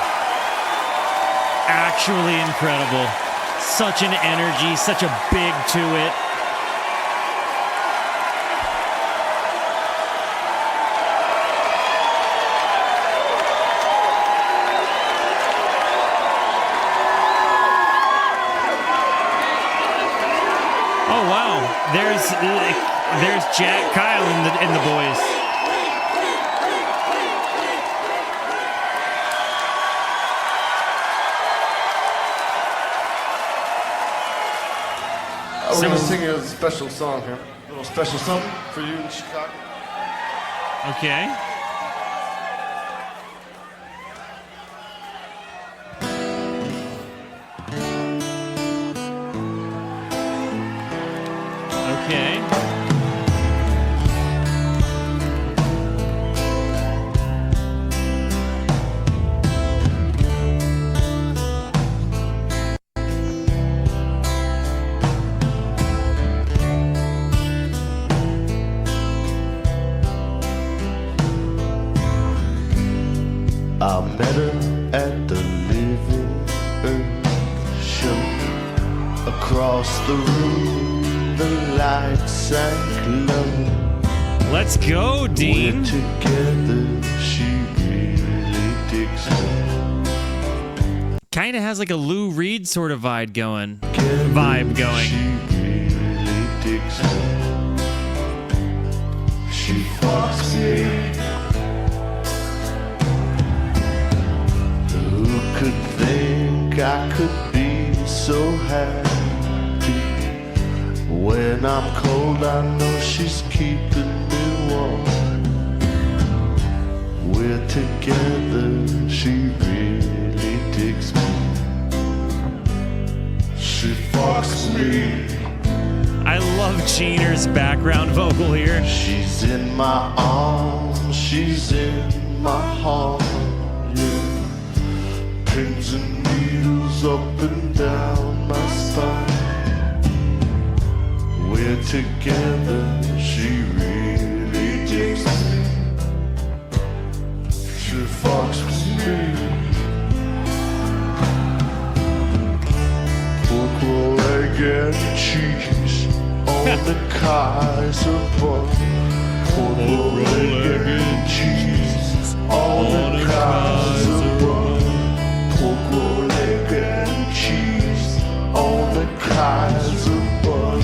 Actually incredible. Such an energy, such a big to it. Oh wow, there's Jack, Kyle, and the boys. We're going to sing you a special song here. A little special something for you in Chicago. Okay. Okay. I met her at the Living Earth show. Across the room, the lights sank low. Let's go, Dean. We're together, she really digs me. Kind of has like a Lou Reed sort of vibe going. She really digs me. She fucks me. Who could think I could be so happy? When I'm cold, I know she's keeping me warm. We're together, she really digs me. She fucks me. I love Cheener's background vocal here. She's in my arms, she's in my heart, yeah. Pins and needles up and down my spine. We're together, she really digs me. She fucks with me. Pork roll, egg and cheese on the Kaiser bun. Pork roll, egg and cheese on the Kaiser bun. Pork roll, egg and cheese on the Kaiser bun.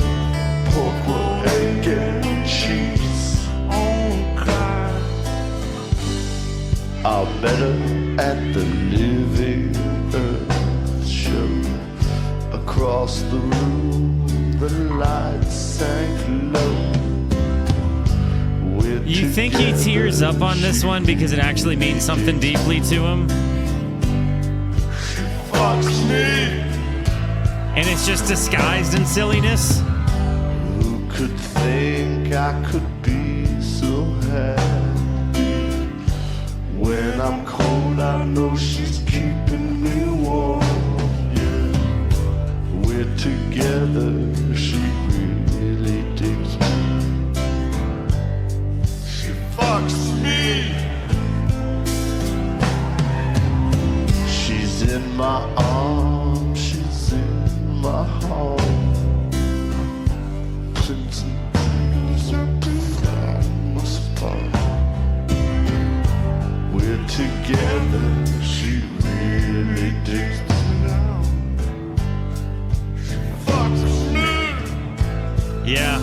Pork roll, egg and cheese on Kaiser. I met her at the Living Earth show. Across the room, the lights sank low. You think he tears up on this one because it actually means something deeply to him? Fucks me. And it's just disguised in silliness? Who could think I could be so happy? When I'm cold, I know she's keeping me warm. We're together, she really digs me. She fucks me. She's in my arms, she's in my heart. Pins and needles up and down my spine. We're together, she really digs me. Yeah.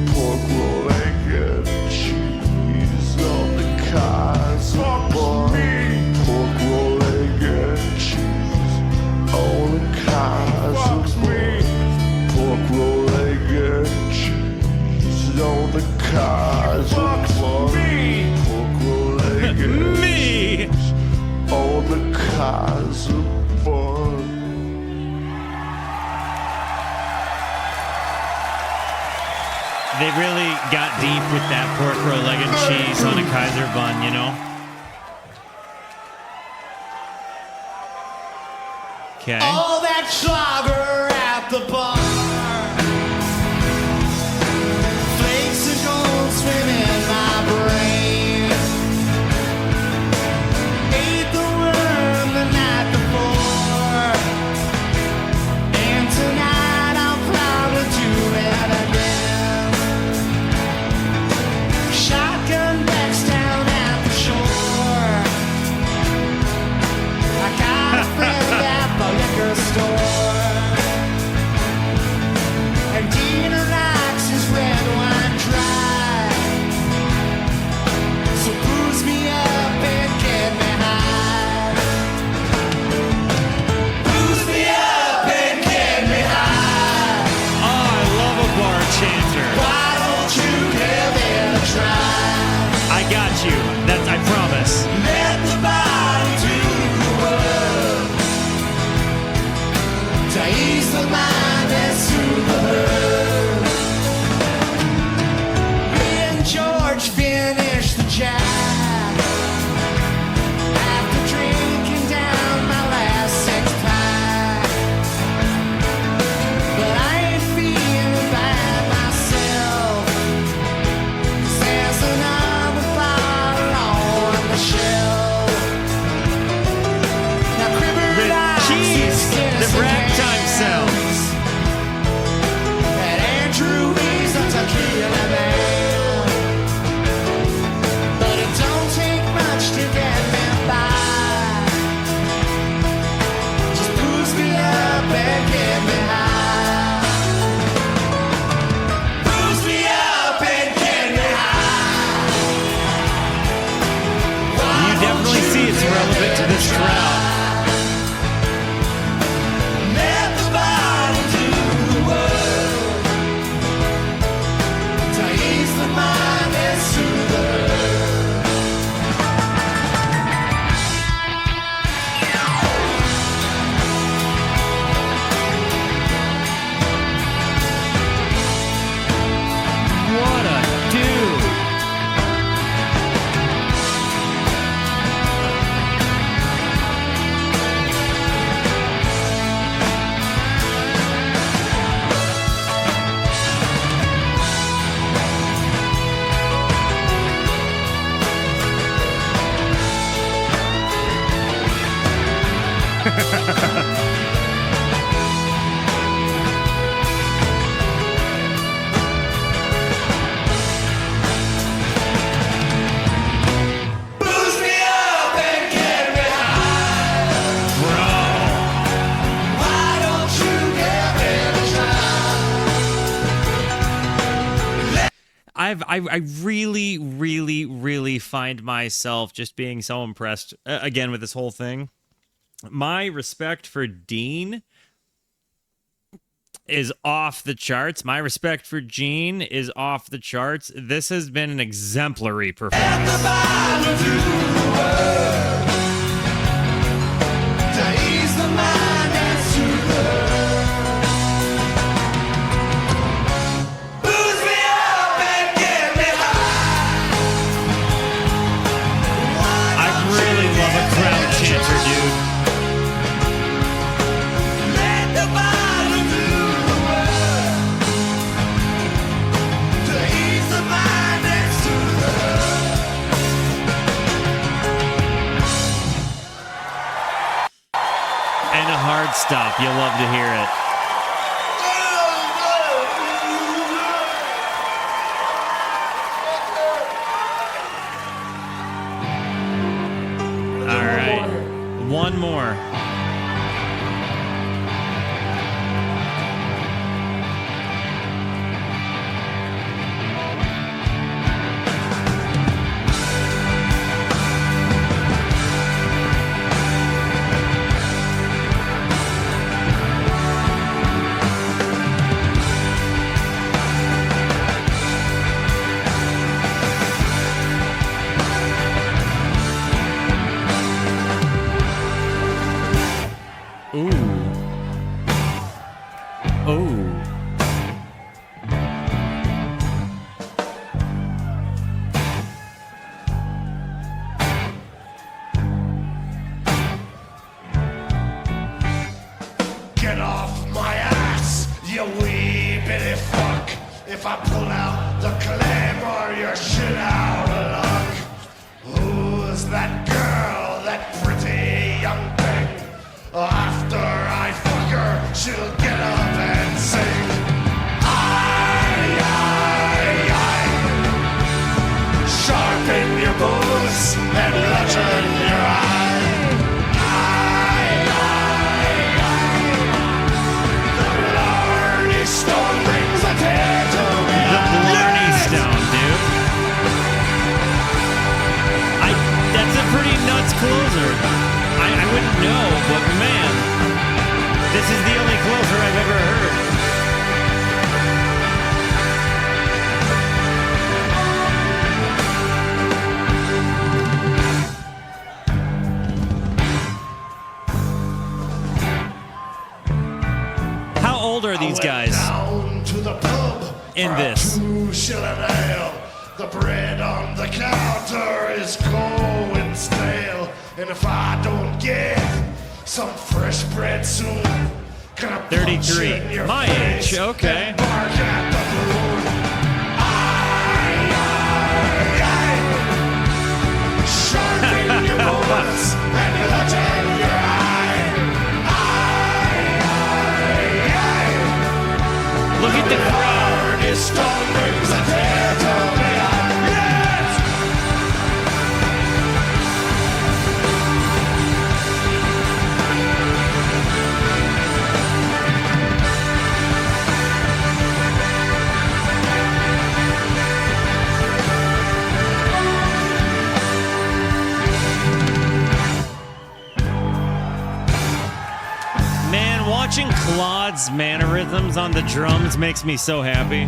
Pork roll, egg and cheese on the Kaiser bun. Pork roll, egg and cheese on the Kaiser bun. Pork roll, egg and cheese on the Kaiser bun. Pork roll, egg and cheese on the Kaiser bun. They really got deep with that pork roll, egg and cheese on a Kaiser bun, you know? Okay. All that sugar at the bar. Flakes of gold swim in my brain. I really, really, really find myself just being so impressed again with this whole thing. My respect for Dean is off the charts. My respect for Gene is off the charts. This has been an exemplary performance. Stop. You'll love to hear it. All right. One more. These guys in this. The bread on the counter is going stale, and if I don't get some fresh bread soon, 33. My age, okay. Sharpen your bullets and let in your eye. Look at the crowd. His stone brings a tear to me. Yes! Man, watching Claude's mannerisms on the drums makes me so happy.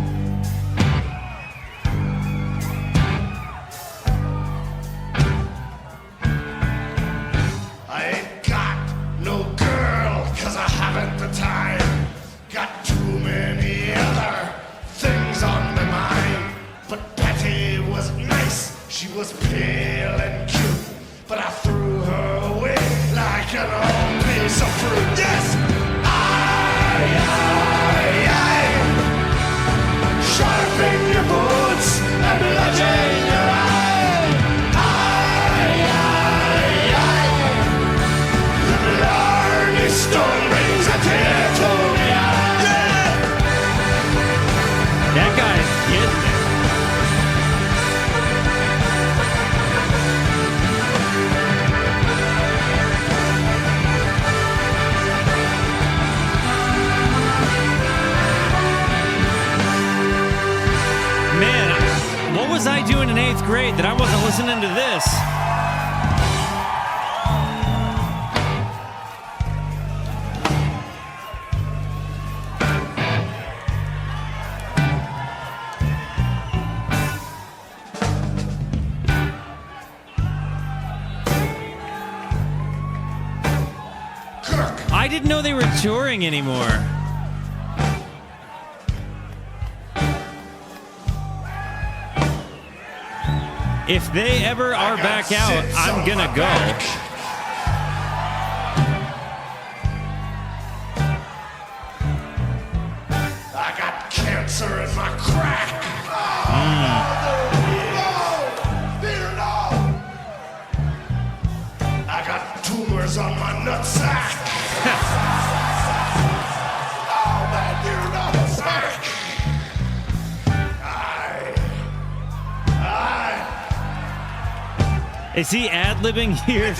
I ain't got no girl, 'cause I haven't the time. Got too many other things on my mind. But Patty was nice, she was pale and cute, but I threw her away like an old piece of fruit. Yes! Sharpen your boots and bludgeon your eye. The Blarney Stone brings a tear to me. Yeah! That guy's getting it. What was I doing in 8th grade that I wasn't listening to this? I didn't know they were touring anymore. If they ever are back out, I'm gonna go. I got cancer in my crack. I got tumors on my nutsack. Oh, man, dear nutsack. Is he ad-libbing here?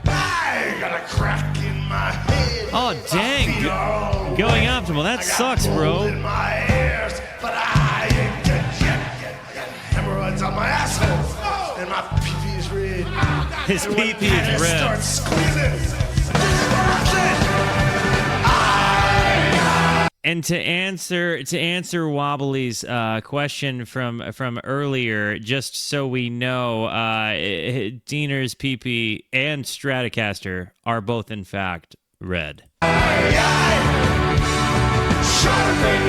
I got a crack in my head. Oh, dang. Going optimal. That sucks, bro. In my ears, but I ain't dead yet. Got hemorrhoids on my asshole, and my pee-pee is red. His pee-pee is red. Starts squeezing. And to answer Wobbly's question from earlier, just so we know, Diener's PP and Stratocaster are both in fact red. Sharpen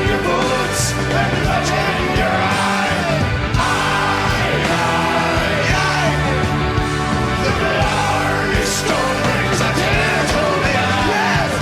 your boots and legend your eye. The glory stone brings a tear to the eyes.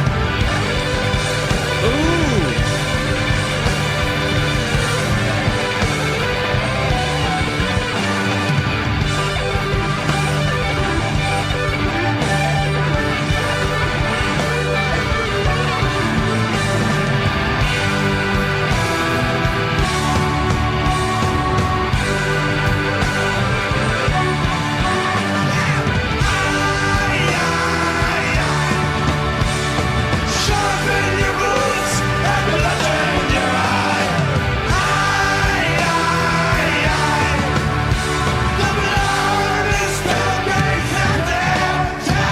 Sharpen your boots and legend your eye. The glory stone brings a tear to the eyes.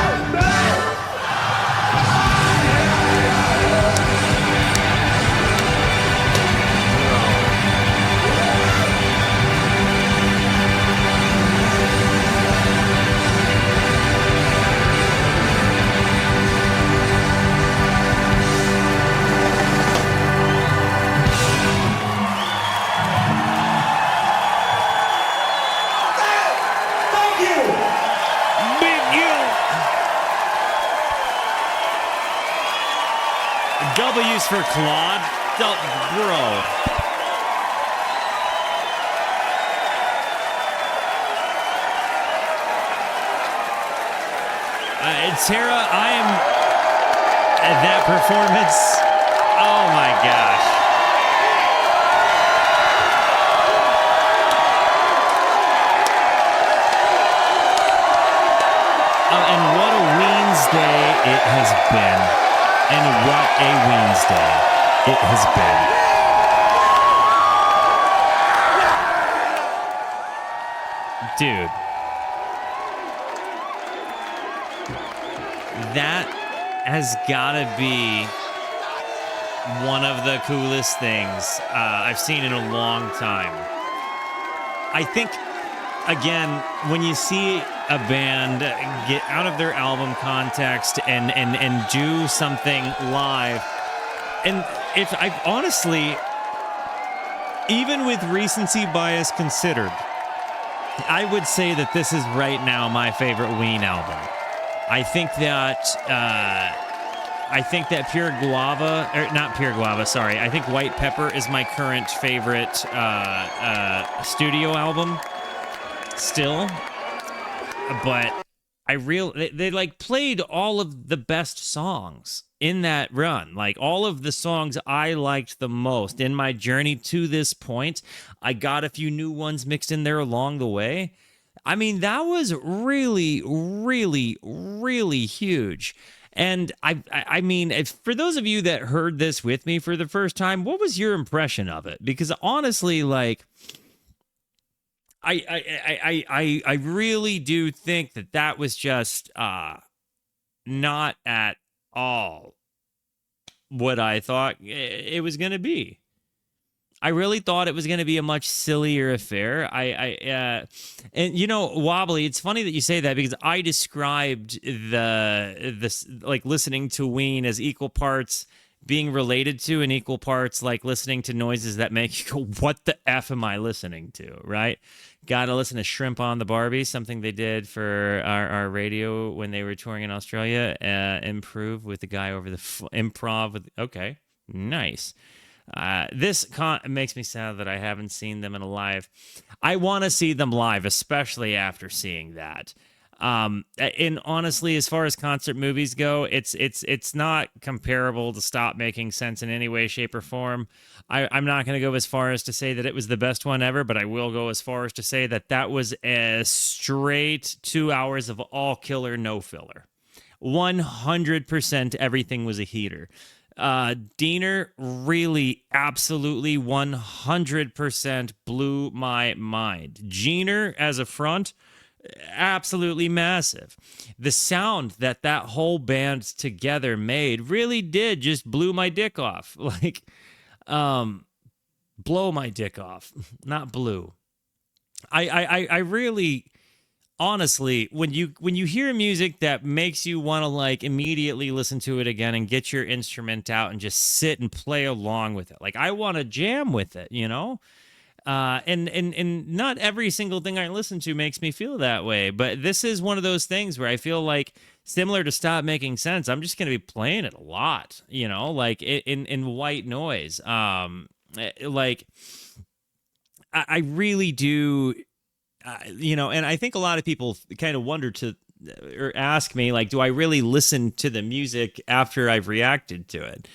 Big U. W's for Claude. Bro. Tara, I am at that performance. Oh my gosh. And what a Wednesday it has been. And what a Wednesday it has been. Dude. That has got to be one of the coolest things I've seen in a long time. I think, again, when you see a band get out of their album context and do something live, and if I honestly, even with recency bias considered, I would say that this is right now my favorite Ween album. I think that Pure Guava, or not Pure Guava, sorry. I think White Pepper is my current favorite studio album still. But they like played all of the best songs in that run. Like all of the songs I liked the most in my journey to this point. I got a few new ones mixed in there along the way. I mean, that was really, really, really huge. And I mean, for those of you that heard this with me for the first time, what was your impression of it? Because honestly, like, I really do think that was just not at all what I thought it was going to be. I really thought it was going to be a much sillier affair. And you know, Wobbly, it's funny that you say that because I described this like listening to Ween as equal parts being related to and equal parts like listening to noises that make you go, what the F am I listening to, right? Gotta listen to Shrimp on the Barbie, something they did for our radio when they were touring in Australia. Improv with the guy over the improv with, okay, nice. This makes me sad that I haven't seen them in a live. I want to see them live, especially after seeing that. And honestly, as far as concert movies go, it's not comparable to Stop Making Sense in any way, shape, or form. I'm not going to go as far as to say that it was the best one ever, but I will go as far as to say that was a straight 2 hours of all killer, no filler. 100% everything was a heater. Diener really absolutely 100% blew my mind. Jeaner as a front, absolutely massive. The sound that whole band together made really did just blew my dick off. Like, blow my dick off, not blue. I really... Honestly, when you hear music that makes you want to like immediately listen to it again and get your instrument out and just sit and play along with it, like I want to jam with it, you know. And not every single thing I listen to makes me feel that way, but this is one of those things where I feel like similar to Stop Making Sense, I'm just gonna be playing it a lot, you know, like in white noise. Like I really do. You know, and I think a lot of people kind of wonder or ask me, like, do I really listen to the music after I've reacted to it?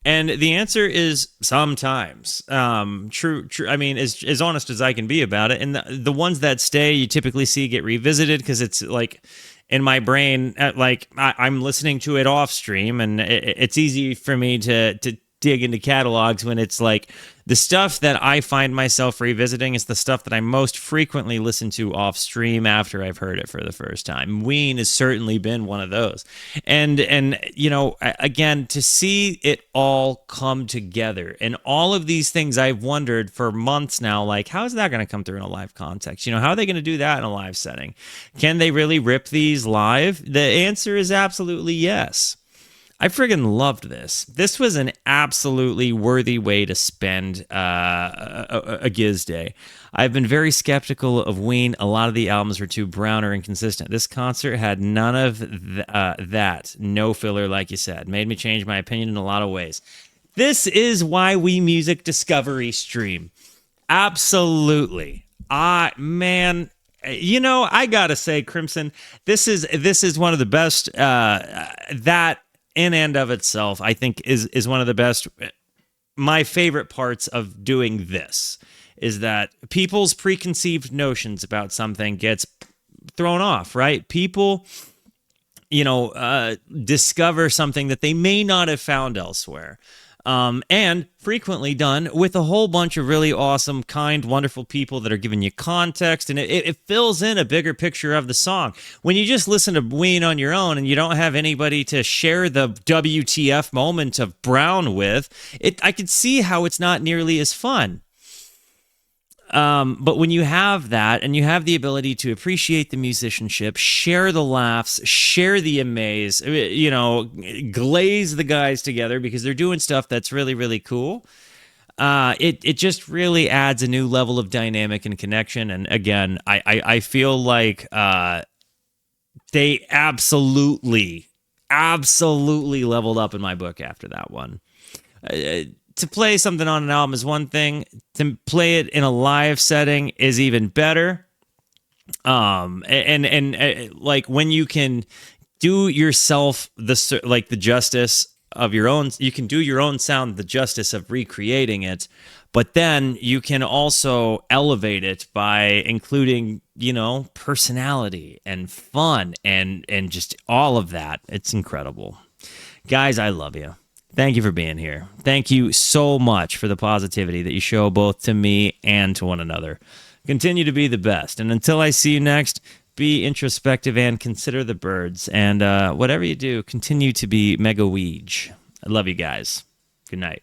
And the answer is sometimes. True. I mean, as honest as I can be about it. And the ones that stay, you typically see get revisited because it's like in my brain, like I'm listening to it off stream, and it's easy for me to dig into catalogs when it's like the stuff that I find myself revisiting is the stuff that I most frequently listen to off stream after I've heard it for the first time. Ween has certainly been one of those. And you know, again, to see it all come together and all of these things I've wondered for months now, like, how is that going to come through in a live context? You know, how are they going to do that in a live setting? Can they really rip these live? The answer is absolutely yes. I friggin' loved this. This was an absolutely worthy way to spend a Giz Day. I've been very skeptical of Ween. A lot of the albums were too brown or inconsistent. This concert had none of that. No filler, like you said. Made me change my opinion in a lot of ways. This is why we music discovery stream. Absolutely. Man, you know, I gotta say, Crimson, this is one of the best that in and of itself, I think is one of the best, my favorite parts of doing this is that people's preconceived notions about something gets thrown off, right? People, you know, discover something that they may not have found elsewhere. And frequently done with a whole bunch of really awesome, kind, wonderful people that are giving you context, and it fills in a bigger picture of the song. When you just listen to Ween on your own and you don't have anybody to share the WTF moment of Brown with, I could see how it's not nearly as fun. But when you have that and you have the ability to appreciate the musicianship, share the laughs, share the amaze, you know, glaze the guys together because they're doing stuff that's really, really cool. It just really adds a new level of dynamic and connection. And again, I feel like they absolutely leveled up in my book after that one. To play something on an album is one thing. To play it in a live setting is even better. And like when you can do yourself the justice of your own. You can do your own sound the justice of recreating it, but then you can also elevate it by including, personality and fun and just all of that. It's incredible. Guys, I love you. Thank you for being here. Thank you so much for the positivity that you show both to me and to one another. Continue to be the best. And until I see you next, be introspective and consider the birds. And whatever you do, continue to be mega weege. I love you guys. Good night.